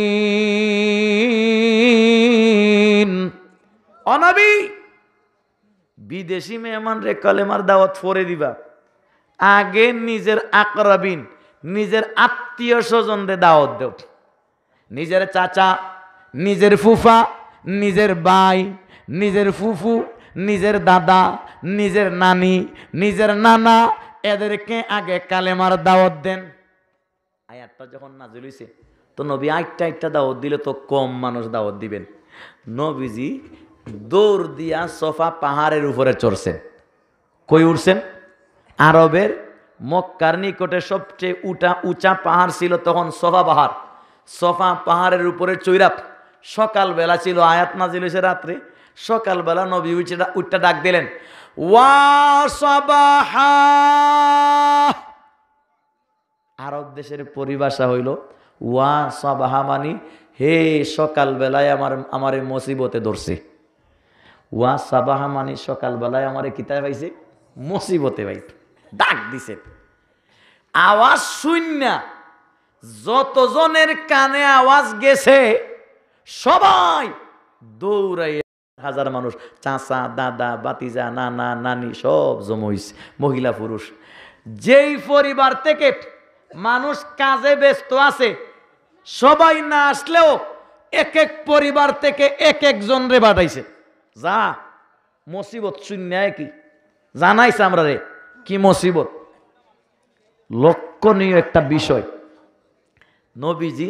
ও নবী, বিদেশি মেহমানরে কালেমার দাওয়াত পরে দিবা, আগে নিজের আকরাবিন, নিজের আত্মীয় স্বজনদের দাওয়াত দেও। নিজের চাচা, নিজের ফুফা, নিজের ভাই, নিজের ফুফু, নিজের দাদা, নিজের নানি, নিজের নানা, এদেরকে আগে কালেমার দাওয়াত দেন। আয়াতটা যখন নাজিল হইছে তো নবী আইটা দাওয়াত দিলে তো কম মানুষ দাওয়াত দিবেন। নবীজি দৌড় দিয়া সফা পাহাড়ের উপরে চড়ছেন। কই উঠছেন? আরবের মক্কার নিকটে সবচেয়ে উঁচা পাহাড় ছিল তখন সফা পাহাড়। সফা পাহাড়ের উপরে চৈরাপ। সকালবেলা ছিল, আয়াত নাজিল হয়েছে রাত্রে। সকালবেলা নবী উঠটা ডাক দিলেন, ওয়া সাবাহা। আরব দেশের পরিভাষা হইল ওয়া সাবাহা, মানে হে সকালবেলায় আমার মুসিবতে ধরছে। ওয়া সাবাহা মানে সকালবেলায় আমারে কিতায় পাইছে, মুসিবতে পাইছে, ডাক দিছে। আওয়াজ শুননা যতজনের কানে আওয়াজ গেছে সবাই দৌড়াই, হাজার মানুষ, চাচা দাদা বাতিজা নানা নানি সব জমা হইছে, মহিলা পুরুষ। যেই পরিবার থেকে মানুষ কাজে ব্যস্ত আছে সবাই না আসলেও এক এক পরিবার থেকে এক একজন রে পাঠাইছে, যা মুসিবত শূন্য কি জানাইছে আমরা রে কি মুসিবত। লক্ষণীয় একটা বিষয়, নবীজি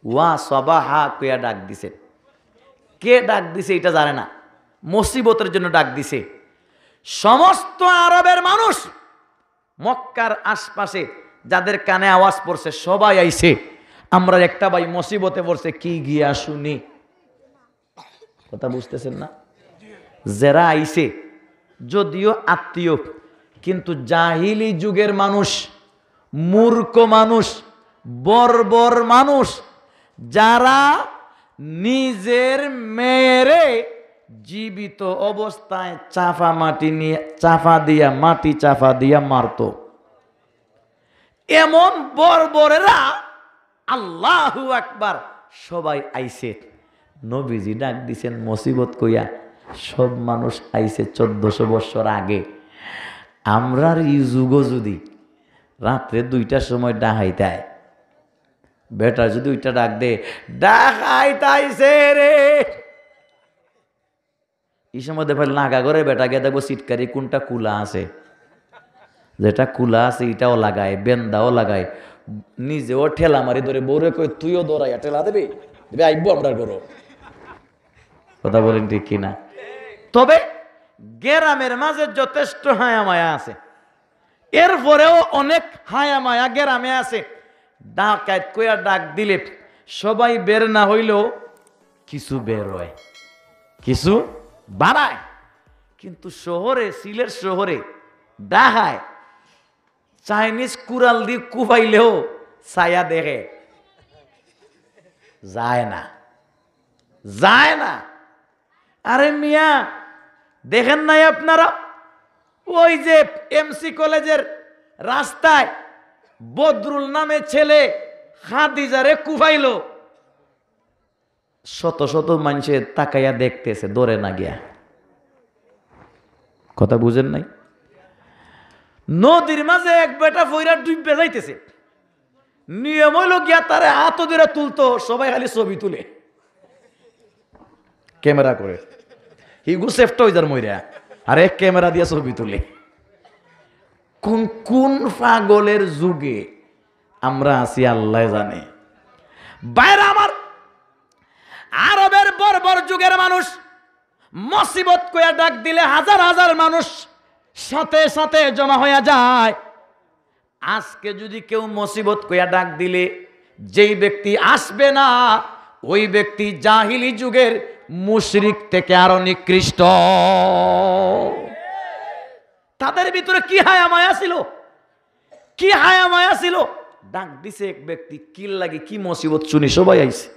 ওয়া সাবাহা কইয়া ডাক দিছে। কে ডাক দিছে এটা জানে না, মুসিবতের জন্য ডাক দিছে। সমস্ত আরবের মানুষ মক্কার আশপাশে যাদের কানে আওয়াজ পড়ছে সবাই আইছে, আমরা একটা ভাই মুসিবতে পড়ছে কি গিয়া শুনি। কথা বুঝতেছেন না? যারা আইছে যদিও আত্মীয়, কিন্তু জাহিলি যুগের মানুষ, মূর্খ মানুষ, বর্বর মানুষ, যারা নিজের মেয়েরে জীবিত অবস্থায় চাফা মাটি নিয়ে মাটি চাফা দিয়া মারত, এমন বর্বরেরা আল্লাহু আকবার সবাই আইছে। নবীজি ডাক দিছেন মুসিবত কইয়া, সব মানুষ আইছে 1400 বছর আগে। আমরার এই যুগ যদি রাত্রে 2টার সময় ডাকাইতায়, বেটা যদি ওইটা ডাক দে ডাকাইতাইছে রে, এই সময় দেখো লাগা করে বেটা গিয়ে দেখবো সিটকারি কোনটা কুলা আছে, যেটা কুলা আছে এটাও লাগায়, বেন্দাও লাগায়, নিজেও ঠেলা মারি ধরে বউরে কই তুইও দৌড়াইয়া ঠেলা দেবে আইবো আমরা করো। কথা বলেন ঠিক কিনা? তবে গ্রামের মাঝে যথেষ্ট হায়া মায়া আছে, এরপরেও অনেক হায়া মায়া গ্রামে আছে। ডাকাত কইয়া ডাক দিলে সবাই বের না হইলেও কিছু বের হয়, কিছু বাড়ায়। কিন্তু শহরে, সিলেট শহরে ডাহায় চাইনিজ কুড়াল দিয়ে কুপাইলেও ছায়া দেখে, যায় না, যায় না। আরে মিয়া দেখেন নাই আপনারা ওই যে এমসি কলেজের রাস্তায় বদরুল নামে ছেলে খাদিজারে কুফাইল, শত শত মানুষে তাকাইয়া দেখতেছে, দৌড়ে না গিয়া। কথা বুঝেন নাই? নদীর মাঝে এক বেটা ফইরা ডুববে যাইতেছে, নিয়ম হইল গিয়া তারে হাত ধরে তুলতো, সবাই খালি ছবি তুলে ক্যামেরা করে, হিগু সেফট হয়ে যার মইরা, আরে ক্যামেরা দিয়ে ছবি তুলে। কোন কোন পাগলের যুগে আমরা আছি আল্লাহ জানে। বাইরে আমার আরবের বর্বর যুগের মানুষ মুসিবত কইয়া ডাক দিলে হাজার হাজার মানুষ সাথে সাথে জমা হয়ে যায়। আজকে যদি কেউ মুসিবত কইয়া ডাক দিলে যেই ব্যক্তি আসবে না ওই ব্যক্তি জাহিলি যুগের মুশরিক থেকে আরো নিকৃষ্ট। তাদের ভিতরে কি হায়া মায়া ছিল, কি হায়া মায়া ছিল। ডাক দিছে এক ব্যক্তি, কি লাগে কি মুসিবত শুনি, সবাই আইছে,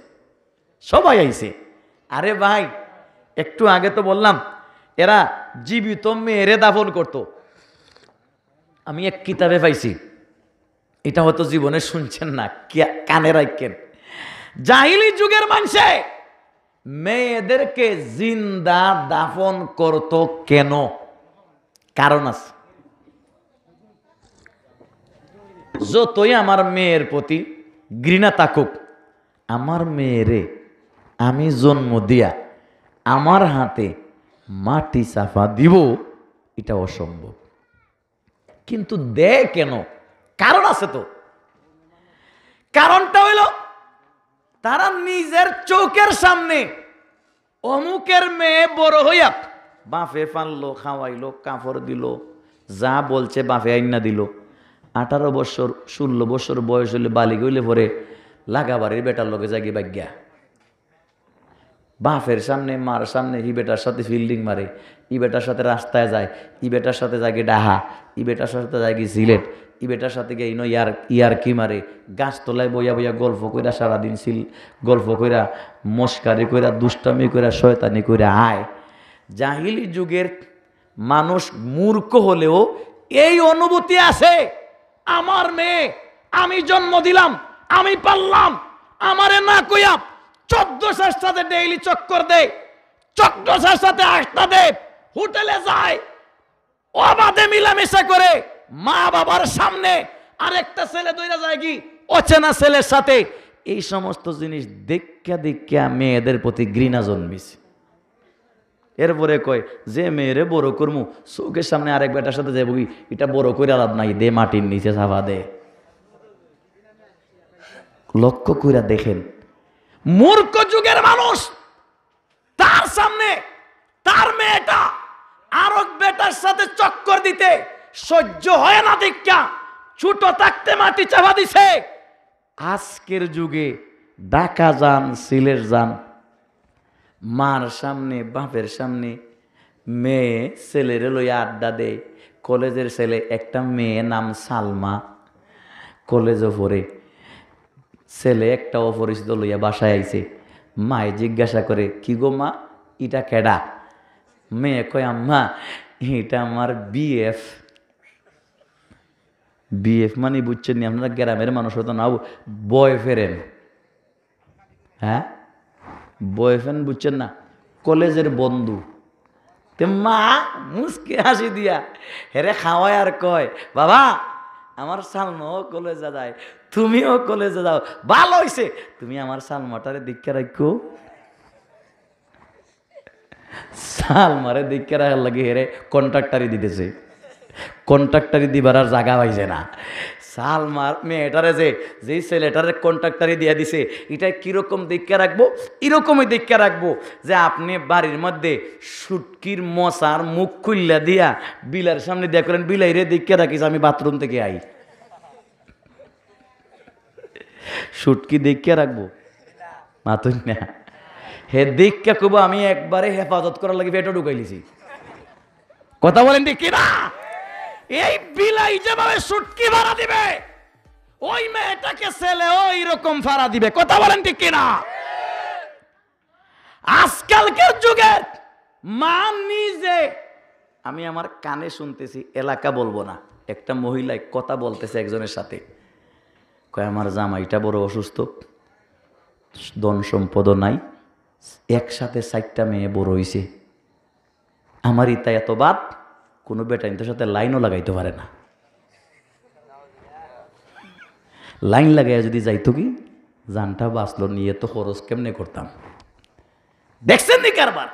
সবাই আইছে। আরে ভাই একটু আগে তো বললাম এরা জীবিত মেয়েরে দাফন করত। আমি এক কিতাবে পাইছি, এটা হয়তো জীবনে শুনছেন না, কানে রাখেন। জাহিলি যুগের মানুষে মেয়েদেরকে জিন্দা দাফন করত কেন? কারণ আছে। যতই আমার মেয়ের প্রতি ঘৃণা থাকুক, আমার মেয়েরে আমি জন্ম দিয়া আমার হাতে মাটি চাপা দিব এটা অসম্ভব। কিন্তু দে কেন? কারণ আছে তো। কারণটা হইল তারা নিজের চোখের সামনে অমুকের মেয়ে বড় হইয়া বাপে পানলো, খাওয়াইলো, কাপড় দিল, যা বলছে বাপে আইনা দিল। 18 বছর 16 বছর বয়স হইলে বালিগ হইলে পরে লাগাবাড়ির বেটার লগে জাগি বাগ্যা বাপের সামনে মার সামনে ই বেটার সাথে ফিল্ডিং মারে, ই বেটার সাথে রাস্তায় যায়, ই বেটার সাথে যায় গিয়ে ডাহা, ই বেটার সাথে যায় গিয়ে সিলেট, ই বেটার সাথে গিয়ে ইনো ইয়ার কি মারে, গাছতলায় বইয়া বইয়া গল্প কইরা সারাদিন গল্প কইরা মস্কারি কইরা দুষ্টামি কইরা শয়তানি কইরা আয়। জাহিলি যুগের মানুষ মূর্খ হলেও এই অনুভূতি আছে, আমার মেয়ে আমি জন্ম দিলাম, আমি পারলাম, আমারে না কইয়া 1400 সাথে ডেইলি চক্কর দেয়, 1400 সাথে আড্ডা দেয়, হোটেলে যায়, অবাধে মিলামেশা করে, মা বাবার সামনে আরেকটা ছেলে দইরা যায় কি অচেনা ছেলের সাথে। এই সমস্ত জিনিস দেখা দেখা মেয়েদের প্রতি ঘৃণা জন্মিছে। এরপরে কয় যে মেয়েরে বড় করমু চোখের সামনে আরেক বেটার সাথে যাবো কি, এটা বড় করে আলাপ নাই, দে মাটির নিচে চাপা দে। লক্ষ্য কইরা দেখেন মূর্খ যুগের মানুষ তার সামনে তার মেয়েটা আরেক বেটার সাথে চক্কর দিতে সহ্য হয় না দেখা ছোট থাকতে মাটি চাপা দিছে। আজকের যুগে ঢাকা যান, সিলেট যান, মার সামনে বাপের সামনে মেয়ে ছেলেরে লইয়া আড্ডা দেয়। কলেজের ছেলে একটা মেয়ে নাম সালমা, কলেজে পড়ে, ছেলে একটা অপরিচিত লইয়া বাসায় আইছে। মায়ে জিজ্ঞাসা করে কি গো মা এটা কেডা? মেয়ে কয় আম্মা এটা আমার বিএফ। বিএফ মানে বুঝছেন নি আপনারা গ্রামের মানুষ হতো না, বয়ফ্রেন্ড। হ্যাঁ বয়ফ্রেন্ড বুঝছেন না, কলেজের বন্ধু। তে মা মুসকে হাসি দিয়া হেরে খাওয়ায় আর কয় বাবা আমার সালমাও কলেজে যায়, তুমিও কলেজে যাও, ভালো হইছে, তুমি আমার সালমাটারে দীক্ষা রাখো। সালমারে দীক্ষা রাখার লাগে হেরে কন্ট্রাক্টারি দিতেছে, কন্ট্রাক্টারি দিবার আর জায়গা পাইছে না। সালমার মেয়েটারে যেই ছেলেটারে কন্ট্রাক্টারি দিয়ে দিছে, এটা কিরকম দীক্ষা রাখবো, এরকমই দীক্ষা রাখবো যে আপনি বাড়ির মধ্যে সুটকির মশার মুখ খুললা দিয়া বিলার সামনে দিয়া করেন বিলাই রে দীক্ষা রাখিস আমি বাথরুম থেকে আই। সুটকি দীক্ষা রাখবো মাতুন না, হে দীক্ষা কব আমি একবারে হেফাজত করার লাগে পেটও ঢুকাইলিছি। কথা বলেন ঠিক কিনা? এই বিলাই যেভাবে সুটকি ভাড়া দিবে ওই মেয়েটাকে ছেলে ওই রকম ভাড়া দিবে। কথা বলেন ঠিক কিনা? আজকালকার যুগে মা নিজে, আমি আমার কানে শুনতেছি, এলাকা বলবো না, একটা মহিলায় কথা বলতেছে একজনের সাথে, কয় আমার জামাইটা বড় অসুস্থ, ধন সম্পদ নাই, একসাথে 4টা মেয়ে বড় হইছে, আমার ইতা এত বাদ কোনো বেটাইনটার সাথে লাইনও লাগাইতে পারে না। লাইন লাগাইয়া যদি যাইতো কি জানটা বাঁচলো, নিয়ে তো খরচ কেমনে করতাম। দেখছেন নি কারবার?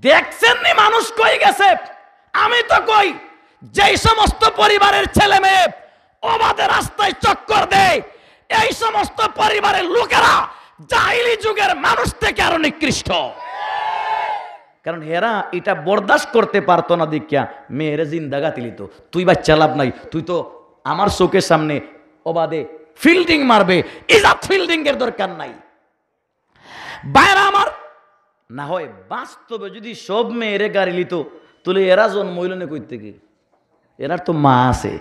দেখছেন নি মানুষ কই গেছে? আমি তো কই যেই সমস্ত পরিবারের ছেলে মেয়ে অবাধে রাস্তায় চক্কর দেয়, এই সমস্ত পরিবারের লোকেরা জাহিলি যুগের মানুষ থেকে আরো নিকৃষ্ট। কারণ হেরা এটা বরদাস্ত করতে পারতো না দেখিয়া মেয়েরে জিন্দাগাতি লিত। তুই বাচ্চা লাভ নাই, তুই তো আমার চোখের সামনে অবাধে ফিল্ডিং মারবে, ইজাত ফিল্ডিং এর দরকার নাই। বাইরা আমার না হয় বাস্তবে যদি সব মেয়েরে গাড়ি লিত তুলে এরা জন্মইল না কই থেকে? এরার তো মা আছে,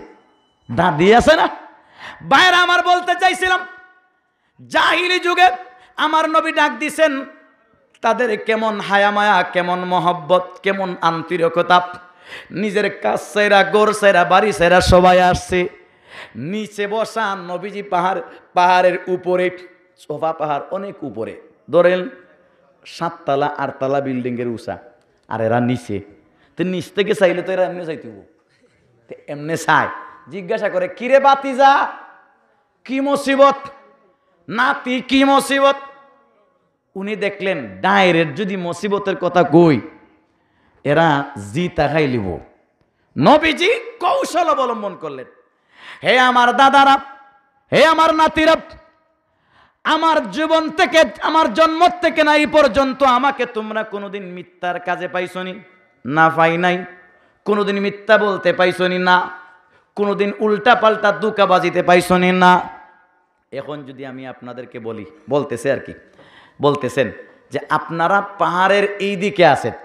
দাদি আছে না? বাইরা আমার বলতে চাইছিলাম জাহিলি যুগে আমার নবী ডাক দিছেন তাদের কেমন হায়া মায়া, কেমন মহব্বত, কেমন আন্তরিকতা। নিজের কাজ সেরা, গোর সেরা, বাড়ি সেরা সবাই আসছে, নিচে বসা নবীজি পাহাড়ের উপরে, সোফা পাহাড় অনেক উপরে, ধরেন 7 তালা 8 তালা বিল্ডিং এর উঁচা, আর এরা নিচে। তো নিচ থেকে চাইলে তো এরা এমনি চাইতে এমনি চায়। জিজ্ঞাসা করে কিরে বাতিজা কি মুসিবত, নাতি কি মুসিবত? উনি দেখলেন ডাইরেক্ট যদি মুসিবতের কথা কই এরা জি তাকাই লিব। নবীজি কৌশল অবলম্বন করলেন, হে আমার দাদারা, হে আমার নাতিরা, আমার জীবন থেকে, আমার জন্ম থেকে না এই পর্যন্ত আমাকে তোমরা কোনোদিন মিথ্যার কাজে পাইছনি? না পাই নাই। কোনোদিন মিথ্যা বলতে পাইছনি? না। কোনোদিন উল্টা পাল্টা দুকাবাজিতে পাইছনি? না। এখন যদি আমি আপনাদেরকে বলি, বলতেছে আর কি, বলতেছেন যে আপনারা পাহাড়ের এই দিকে আছেন,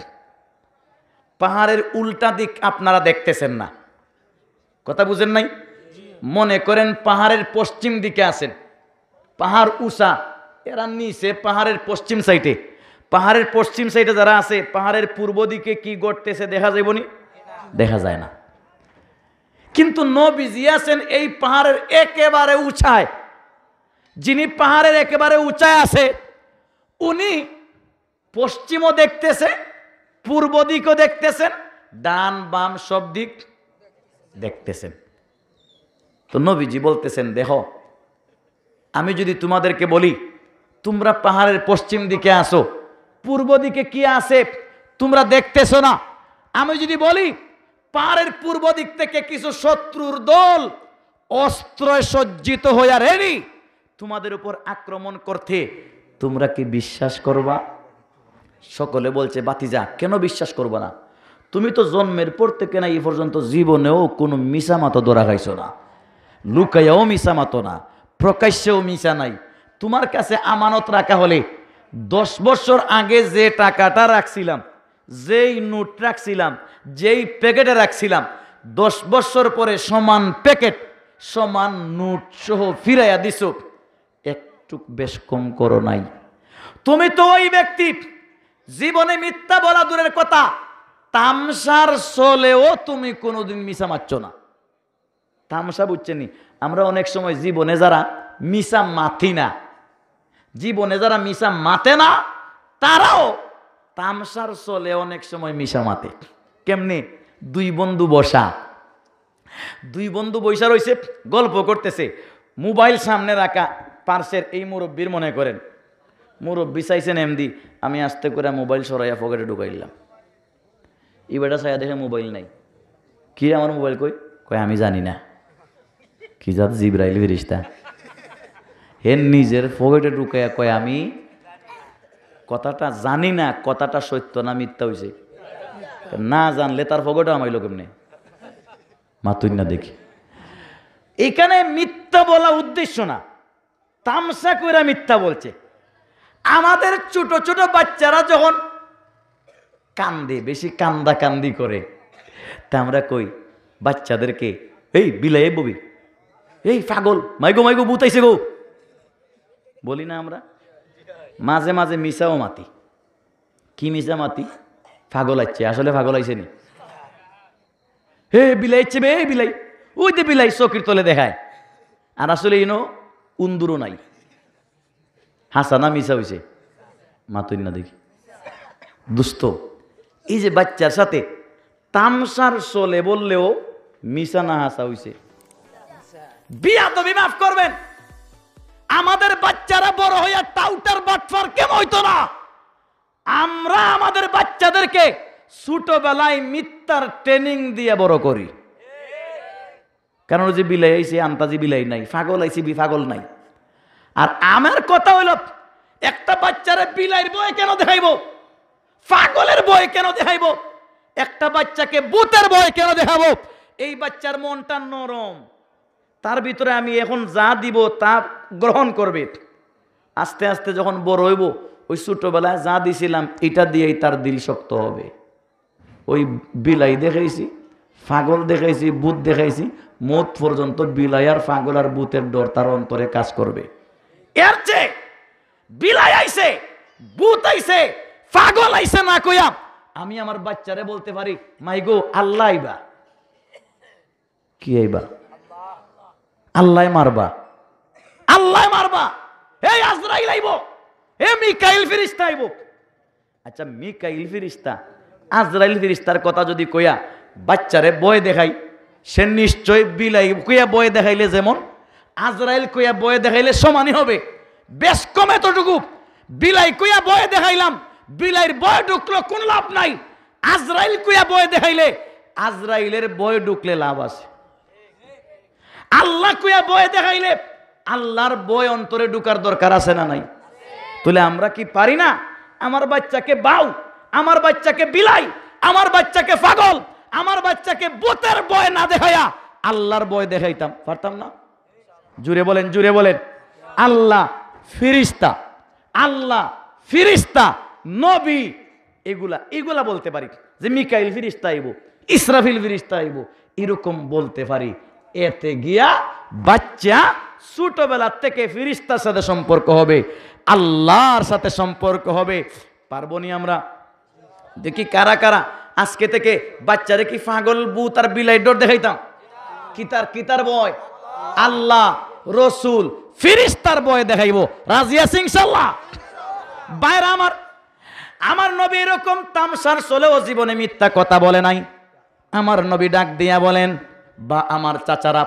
পাহাড়ের উল্টা দিক আপনারা দেখতেছেন না। কথা বুঝেন নাই? মনে করেন পাহাড়ের পশ্চিম দিকে আছেন, পাহাড় উঁচা, এরা নিচে পাহাড়ের পশ্চিম সাইডে। পাহাড়ের পশ্চিম সাইডে যারা আছে, পাহাড়ের পূর্ব দিকে কি ঘটতেছে দেখা যাইব নি? দেখা যায় না। কিন্তু নবীজি আছেন এই পাহাড়ের একেবারে উঁচায়। যিনি পাহাড়ের একেবারে উঁচায় আছে, উনি পশ্চিমও দেখতেছে, পূর্ব দিকও দেখতেছেন, ডান বাম সব দিক দেখতেছেন। তো নবীজি বলতেছেন, দেখো আমি যদি তোমাদেরকে বলি তোমরা পাহাড়ের পশ্চিম দিকে আসো, পূর্ব দিকে কি আছে তোমরা দেখতেছো না। আমি যদি বলি পাহাড়ের পূর্ব দিক থেকে কিছু শত্রুর দল অস্ত্রে সজ্জিত হইয়া রেডি তোমাদের উপর আক্রমণ করতে, তোমরা কি বিশ্বাস করবা? সকলে বলছে, বাতিজা কেন বিশ্বাস করবা না? তুমি তো জন্মের পর থেকে না এই পর্যন্ত জীবনেও কোনো মিশা মাতো ধরা খাইছো না, লুকাইয়াও মিশা মাতো না, প্রকাশ্যেও মিশা নাই। তোমার কাছে আমানত রাখা হলে 10 বছর আগে যে টাকাটা রাখছিলাম, যেই নোট রাখছিলাম, যেই প্যাকেটে রাখছিলাম, 10 বছর পরে সমান প্যাকেট সমান নোট সহ ফিরাইয়া দিছো, একটু বেশ কম করো নাই। তুমি তো ওই ব্যক্তি জীবনে মিথ্যা বলা দূরের কথা, তামসার চলেও তুমি কোনোদিন মিশা মারছ না। তামসা বুঝছেনি? আমরা অনেক সময় জীবনে যারা মিশা মাথি না, জীবনে যারা মিশা মাতে না, তারাও তামসার চলে অনেক সময় মিশা মাতে। কেমনে? দুই বন্ধু বসা রয়েছে, গল্প করতেছে, মোবাইল সামনে রাখা, পার্সের এই মুরব্বীর মনে করেন মুরব্বী চাইছেন এমদি, আমি আস্তে করে মোবাইল সরাইয়া পকেটে ঢুকাইলাম। এই বেটা চাইয়া দেখে মোবাইল নাই। কি আমার মোবাইল কই? কয় আমি জানি না। কি জাত জিবরাইল ফেরেশতা, হে নিজের পকেটে ঢুকাইয়া কয় আমি কথাটা জানি না, কথাটা সত্য না মিথ্যা হইছে? না জানলে তার পকেটে আমাইলো কেমনে? মাতুই না দেখি। এখানে মিথ্যা বলা উদ্দেশ্য না, তামসা কইরা মিথ্যা বলছে। আমাদের ছোট ছোট বাচ্চারা যখন কান্দে, বেশি কান্দা কান্দি করে, তা আমরা কই বাচ্চাদেরকে, এই বিলাই ববি, এই পাগল, মাইগো মাইগো বুতাইছে গো, বলি না আমরা? মাঝে মাঝে মিশাও মাতি। কি মিশা মাতি? পাগল আইছে, আসলে পাগল আইছে নি? হে বিলাইছে বে, এই বিলাই, ওই যে বিলাই চকির তলে দেখায়, আর আসলে ইনো উন্দুরও নাই। হাসানা মিশা হইছে? মাতুই না দেখি। দুস্থ, এই যে বাচ্চার সাথে তামসার চলে বললেও মিশা না হাসা হইছে। বিয়াদবি মাফ করবেন, আমাদের বাচ্চারা বড় হইয়া টাউটার বাটফার কেমন হইতো না। আমরা আমাদের বাচ্চাদেরকে ছোটবেলায় মিথ্যার ট্রেনিং দিয়ে বড় করি। কারণ যে বিলাই আইছে আন্তাজি বিলাই নাই, পাগল আইছে পাগল নাই। আর আমার কথা হইল, একটা বাচ্চারে বিলাইয়ের বই কেন দেখাইব, পাগলের বই কেন দেখাইব, একটা বাচ্চাকে ভূতের বই কেন দেখাবো? এই বাচ্চার মনটা নরম, তার ভিতরে আমি এখন যা দিব তা গ্রহণ করবে। আস্তে আস্তে যখন বড় হইব, ওই ছোটবেলায় যা দিছিলাম এটা দিয়েই তার দিল শক্ত হবে। ওই বিলাই দেখাইছি, পাগল দেখাইছি, ভূত দেখাইছি, মত পর্যন্ত বিলাই আর পাগল আর ভূতের ডর তার অন্তরে কাজ করবে। এর চেয়ে বিলাই আইছে, ভূত আইছে, পাগল আইছে না কইয়া আমি আমার বাচ্চারে বলতে পারি, মাইগো আল্লাহ আইবা। কি আইবা? আল্লাহ মারবা, আল্লাহ মারবা, এই আজরাইল আইব, হে মিকাইল ফেরেশতা আইব। আচ্ছা মিকাইল ফেরেশতা আজরাইল ফেরেশতার কথা যদি কইয়া বাচ্চারে ভয় দেখাই, সে নিশ্চয় বিলাই কইয়া ভয় দেখাইলে যেমন আজরাইল কইয়া ভয় দেখাইলে সমানই হবে। বেশ কম এতটুকু, বিলাই কইয়া ভয় দেখাইলাম, বিলাইয়ের ভয় ঢুকলো কোন লাভ নাই। আজরাইল কইয়া ভয় দেখাইলে আজরাইলের ভয় ঢুকলে লাভ আছে। আল্লাহ কইয়া ভয় দেখাইলে আল্লাহর ভয় অন্তরে ঢুকার দরকার আছে না নাই? তাহলে আমরা কি পারি না আমার বাচ্চাকে বাউ, আমার বাচ্চাকে বিলাই, আমার বাচ্চাকে পাগল, আমার বাচ্চাকে ভূতের ভয় না দেখাইয়া আল্লাহর ভয় দেখাইতাম? পারতাম না? জুড়ে বলেন, জুড়ে বলেন। আল্লাহ ফেরেশতা, আল্লাহ ফিরিস্তা, নবী, এগুলা বলতে পারি যে মিকাইল ফিরিস্তা আইব, ইসরাফিল ফিরিস্তা আইব, এরকম বলতে পারি। এতে গিয়া বাচ্চা ছোটবেলার থেকে ফিরিস্তার সাথে সম্পর্ক হবে, আল্লাহর সাথে সম্পর্ক হবে। পারবো নি আমরা? দেখি কারা কারা আজকে থেকে বাচ্চারে কি পাগল ভূত আর বিলাই ডর দেখাইতাম? কিতার ভয়? আল্লাহ, রসুল, ফিরিস্তার ভয় দেখাইব। রাজি আছি ইনশাআল্লাহ? বাইরে আমার নবী এরকম তামসার চলেও জীবনে মিথ্যা কথা বলে নাই। আমার নবী ডাক দিয়া বলেন, বা আমার চাচারা,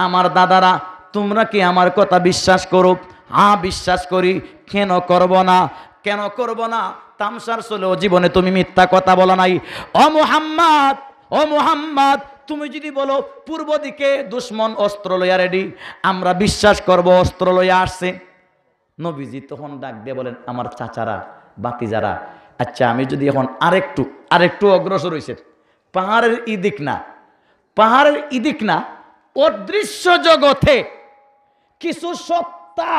আমার দাদারা, তোমরা কি আমার কথা বিশ্বাস করো? হ্যাঁ বিশ্বাস করি। কেন করব না? কেন করব না? তামসার চলেও জীবনে তুমি মিথ্যা কথা বলো নাই। ও মুহাম্মদ, তুমি যদি বলো পূর্ব দিকে দুশ্মন অস্ত্র লইয়া রেডি, আমরা বিশ্বাস করব অস্ত্র লইয়া আসছে। নবীজি তখন ডাক দিয়ে বলেন, আমার চাচারা, বাতিজারা, আচ্ছা আমি যদি এখন আরেকটু অগ্রসর হইছে, পাহাড়ের ইদিক না অদৃশ্য জগতে কিছু সত্তা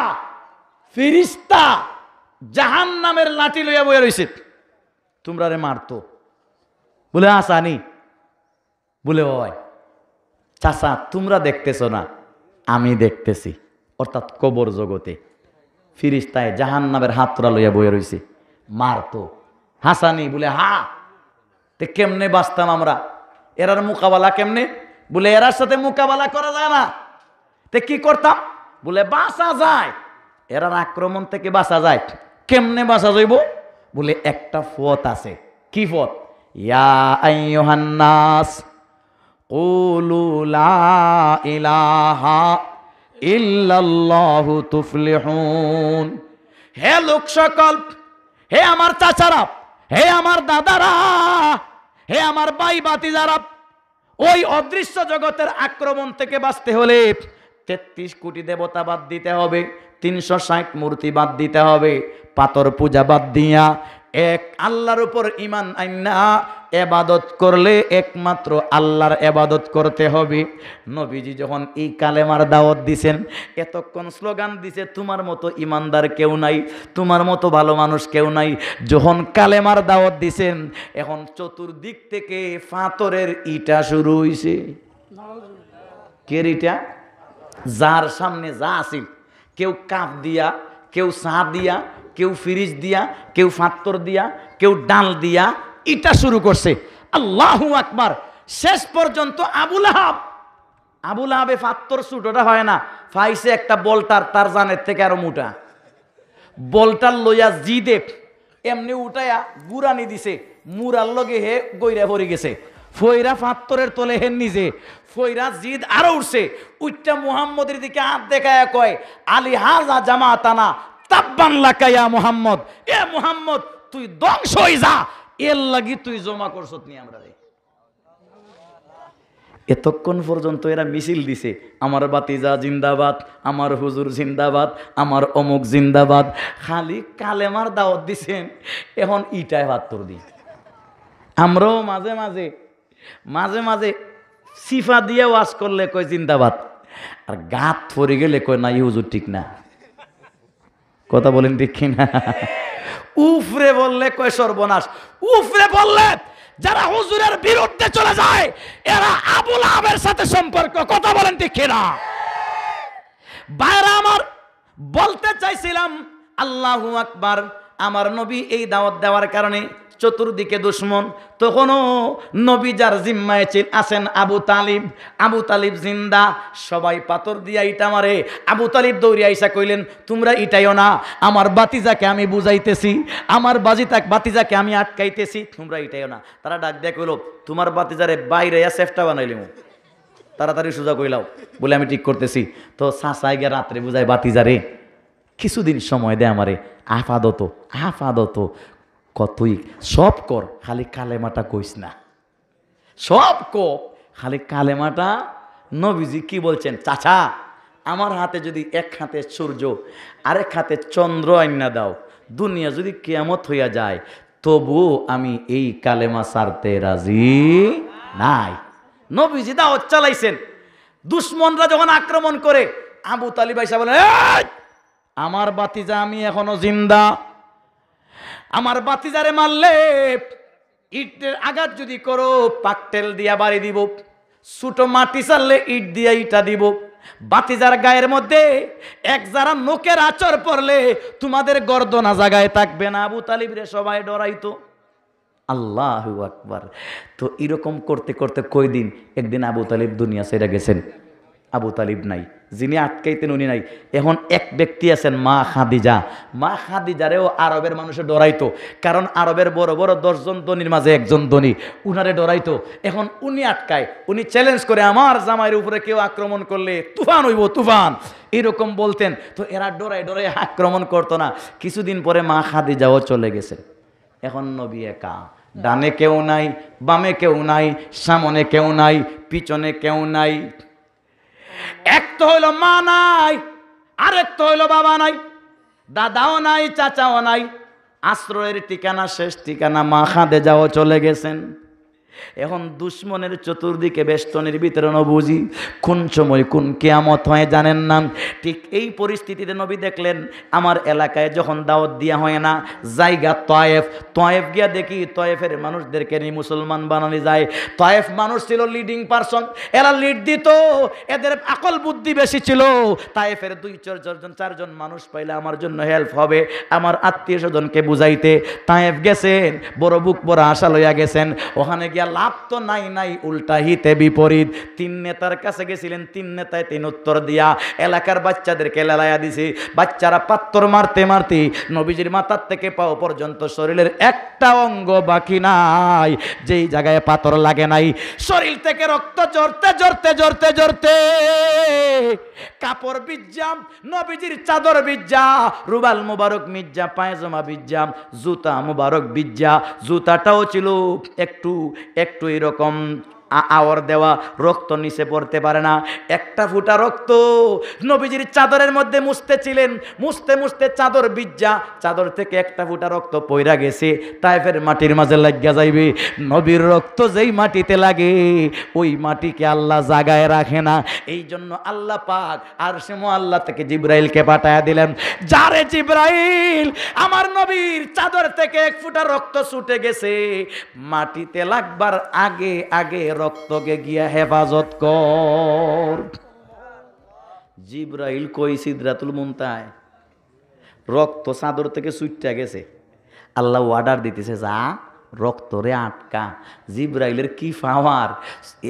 ফিরিস্তা জাহান্নামের লাঠি লইয়া বইয়া রইছে, তোমরা রে মারতো। বলে আসানি? বলে ওই চাচা তোমরা দেখতেছো না, আমি দেখতেছি। অর্থাৎ কবর জগতে ফিরিস্তায় জাহান্নামের হাতরা লইয়া বইয়া রইছে, মারতো। হাসানি? বলে হা। তে কেমনে বাঁচতাম আমরা? এরার মোকাবেলা কেমনে? বলে এরার সাথে মোকাবেলা করা যায় না। তে কি করতাম? বলে বাঁচা যায়, এরার আক্রমণ থেকে বাঁচা যায়। কেমনে বাঁচা যাইব? বলে একটা পথ আছে। কি পথ? ইয়া আইয়ুহান নাস কুলু লা ইলাহা ইল্লাল্লাহু তুফলিহুন। হে লোক সকল, হে আমার চাচারা, হে আমার দাদারা, হে আমার ভাই ভাতিজারা, ওই অদৃশ্য জগতের আক্রমণ থেকে বাঁচতে হলে 33 কোটি দেবতা বাদ দিতে হবে, 360 মূর্তি বাদ দিতে হবে, পাথর পূজা বাদ দিয়া এক আল্লাহর উপর ঈমান আইনা ইবাদত করলে একমাত্র আল্লাহর ইবাদত করতে হবে। নবীজি যখন এই কালেমার দাওয়াত দিছেন, এতক্ষণ স্লোগান দিছে তোমার মতো ইমানদার কেউ নাই, তোমার মতো ভালো মানুষ কেউ নাই। যখন কালেমার দাওয়াত দিছেন, এখন চতুর্দিক থেকে পাথরের ইটা শুরু হইছে। কে ইটা? যার সামনে যা আছিল, কেউ কাপ দিয়া, কেউ চা দিয়া, কেউ ফ্রিজ দিয়া, কেউ পাথর দিয়া, কেউ ডাল দিয়া ইটা শুরু করছে। আল্লাহু আকবার। শেষ পর্যন্ত আবু লাহাবে পাথর ছোটটা হয় না, পাইছে একটা বলটার, তার জানের থেকে আরো মোটা বলটার লইয়া জিদে এমনি উঠাইয়া গুরানি দিছে, মুরার লগে হে গইরা পড়ে গেছে। ফইরা পাথরের তলে হেন নিজে ফইরা জিদ আরো উঠছে, উঠটা মুহাম্মদের দিকে হাত দেখায়া কয়, আলী হাজা জামাতানা তাব্বান লাকা ইয়া মুহাম্মদ। এ মুহাম্মদ তুই ধ্বংস হই যা, এর লাগি তুই জমা করছত নি আমরা রে। এতক্ষণ পর্যন্ত এরা মিছিল দিছে, আমার বাতিজা জিন্দাবাদ, আমার হুজুর জিন্দাবাদ, আমার অমুক জিন্দাবাদ, খালি কালেমার দাওয়াত দিছেন। এখন ইটায় পাথর দি। আমরাও মাঝে মাঝে সিফা দিয়ে ওয়াজ করলে কয় জিন্দাবাদ, আর গাত পড়ে গেলে কয় না, হুজুর ঠিক না। কথা বলেন ঠিক কিনা? উফরে বললে কয় সর্বনাশ, উফরে বললে যারা হুজুরের বিরুদ্ধে চলে যায় এরা আবু লাহাবের সাথে সম্পর্ক। কথা বলেন ঠিক কিনা? ভাইরা আমার, বলতে চাইছিলাম আল্লাহু আকবার। আমার নবী এই দাওয়াত দেওয়ার কারণে চতুর্দিকে দুশ্মন। তখনও নবী যার জিম্মায় আছেন আবু তালিব জিন্দা, সবাই পাথর দিয়া ইটা মারে। আবু তালিব দৌড়ে আইসা কইলেন, তোমরা ইটাইও না, আমার বাতিজাকে আমি বুঝাইতেছি, আমার বাতিজাকে আমি আটকাইতেছি, তোমরা ইটাইও না। তারা ডাক দেয়া কইল, তোমার বাতিজারে বাইরে সেফটা বানাইলিম, তাড়াতাড়ি সোজা কইলাও। বলে আমি ঠিক করতেছি। তো সাসাই গিয়ে রাত্রে বুঝায়, বাতিজারে কিছুদিন সময় দে আমারে, আপাতত কতই সব কর, খালি কালেমাটা কইস না, সব কর খালি কালেমাটা। নবীজি কি বলছেন? চাচা, আমার হাতে যদি এক হাতে সূর্য আরেক হাতে চন্দ্র আইনা দাও, দুনিয়া যদি কিয়ামত হইয়া যায়, তবুও আমি এই কালেমা ছাড়তে রাজি নাই। নবীজি দাওয়াত চালাইছেন। দুশ্মনরা যখন আক্রমণ করে, আবু তালিব আইসা বলেন, আমার বাতিজা আমি এখনো জিন্দা, আমার বাতিজারে মারলে ইটের আঘাত যদি করো পাকটেল দিয়া বাড়ি দিব, ছোট মাটি চাললে ইট দিয়া ইটা দিব। বাতিজার গায়ের মধ্যে এক যারা নোকের আচর পড়লে তোমাদের গর্দনা জায়গায় থাকবে না। আবু তালিব রে সবাই ডরাইতো। আল্লাহু আকবার। তো এরকম করতে করতে কয়দিন, একদিন আবু তালিব দুনিয়া ছেড়ে গেছেন। আবু তালিব নাই, যিনি আটকাইতেন উনি নাই। এখন এক ব্যক্তি আছেন মা খাদিজা। মা খাদিজারেও আরবের মানুষে ডরাইতো, কারণ আরবের বড় বড় 10 জন ধনীর মাঝে একজন ধনী, উনারে ডরাইতো। এখন উনি আটকায়, উনি চ্যালেঞ্জ করে আমার জামাইয়ের উপরে কেউ আক্রমণ করলে তুফান হইব, তুফান, এরকম বলতেন। তো এরা ডরাই ডরাই আক্রমণ করতো না। কিছুদিন পরে মা খাদিজাও চলে গেছেন। এখন নবী একা, ডানে কেউ নাই, বামে কেউ নাই, সামনে কেউ নাই, পিছনে কেউ নাই। এক তো হইল মা নাই, আরেক তো হইল বাবা নাই, দাদাও নাই, চাচাও নাই। আশ্রয়ের ঠিকানা, শেষ ঠিকানা মা খাদিজাও চলে গেছেন। এখন দুশ্মনের চতুর্দিকে বেষ্টনের ভিতরে নবুজি কোন সময় কোন কিয়ামত হয় জানেন না। ঠিক এই পরিস্থিতিতে নবী দেখলেন আমার এলাকায় যখন দাওয়াত দিয়া হয় না, জায়গা তয়েফ, তয়েফ গিয়া দেখি তয়েফের মানুষদেরকে নিয়ে মুসলমান বানানো যায়। তয়েফ মানুষ ছিল লিডিং পারসন, এরা লিড দিত, এদের আকল বুদ্ধি বেশি ছিল। তায়েফের 2-4 মানুষ পাইলে আমার জন্য হেল্প হবে, আমার আত্মীয় স্বজনকে বুঝাইতে তায়েফ গেছেন, বড় বুক বড় আশা লইয়া গেছেন। ওখানে গিয়া লাভ তো নাই নাই, উল্টা হিতে বিপরীত। 3 নেতার কাছে গেছিলেন, 3 নেতায় 3 উত্তর দিয়া এলাকার বাচ্চাদেরকে লেলাইয়া দিছে। বাচ্চারা পাত্তর মারতে মারতে নবীজির মাথার থেকে পাও পর্যন্ত শরীরের একটা অঙ্গ বাকি নাই যেই জায়গায় পাথর লাগে নাই। শরীর থেকে রক্ত ঝরতে ঝরতে ঝরতে ঝরতে কাপড় বিজ্জাম, নবীজির চাদর বিজ্জা, রুবাল মুবারক মিজ্জা, পায়জামা বিজ্জাম, জুতা মুবারক বিজ্জা। জুতাটাও ছিল একটু একটু এরকম আওয়ার দেওয়া, রক্ত নিচে পড়তে পারে না। একটা ফুটা রক্ত নবীজির চাদরের মধ্যে মুছতেছিলেন, মুছতে মুছতে চাদর বিজ্জা, চাদর থেকে একটা ফুটা রক্ত পইরা গেছে, তায়েফের মাটির মাঝে লাগিয়া যাইবে। নবীর রক্ত যেই মাটিতে লাগে ওই মাটিকে আল্লাহ জাগায় রাখে না। এই জন্য আল্লাহ পাক আরশে মুআল্লা থেকে জিবরাইলকে পাঠায়া দিলেন, যারে জিবরাইল আমার নবীর চাদর থেকে 1 ফুটা রক্ত ছুটে গেছে, মাটিতে লাগবার আগে আগে রক্তকে গিয়া হেফাজত কর। জিবরাইল কই সিদরাতুল মুনতাহায়, রক্ত চাদর থেকে ছুটে গেছে, আল্লাহ অর্ডার দিতেছে যা রক্তরে আটকা। জিবরাইলের কি পাওয়ার,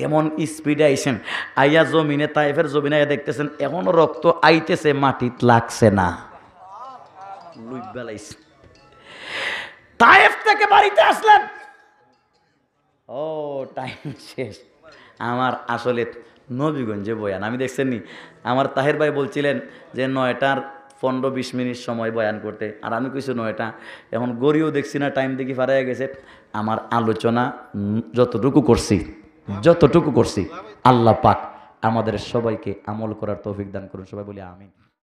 এমন স্পিড আইছেন, আইয়া জমিনে তায়েফের জমিনে আইয়া দেখতেছেন এখনো রক্ত আইতেছে, মাটিত লাগছে না। তায়েফ থেকে বাড়িতে আসলেন, ও টাইম শেষ। আমার আসলে নবীগঞ্জে বয়ান আমি দেখছেন নি, আমার তাহের ভাই বলছিলেন যে 9টার 15-20 মিনিট সময় বয়ান করতে, আর আমি কিছু 9টা, এখন গড়িও দেখছি না, টাইম দেখি ফারাইয়া গেছে। আমার আলোচনা যতটুকু করছি আল্লাহ পাক আমাদের সবাইকে আমল করার তৌফিক দান করুন। সবাই বলি আমিন।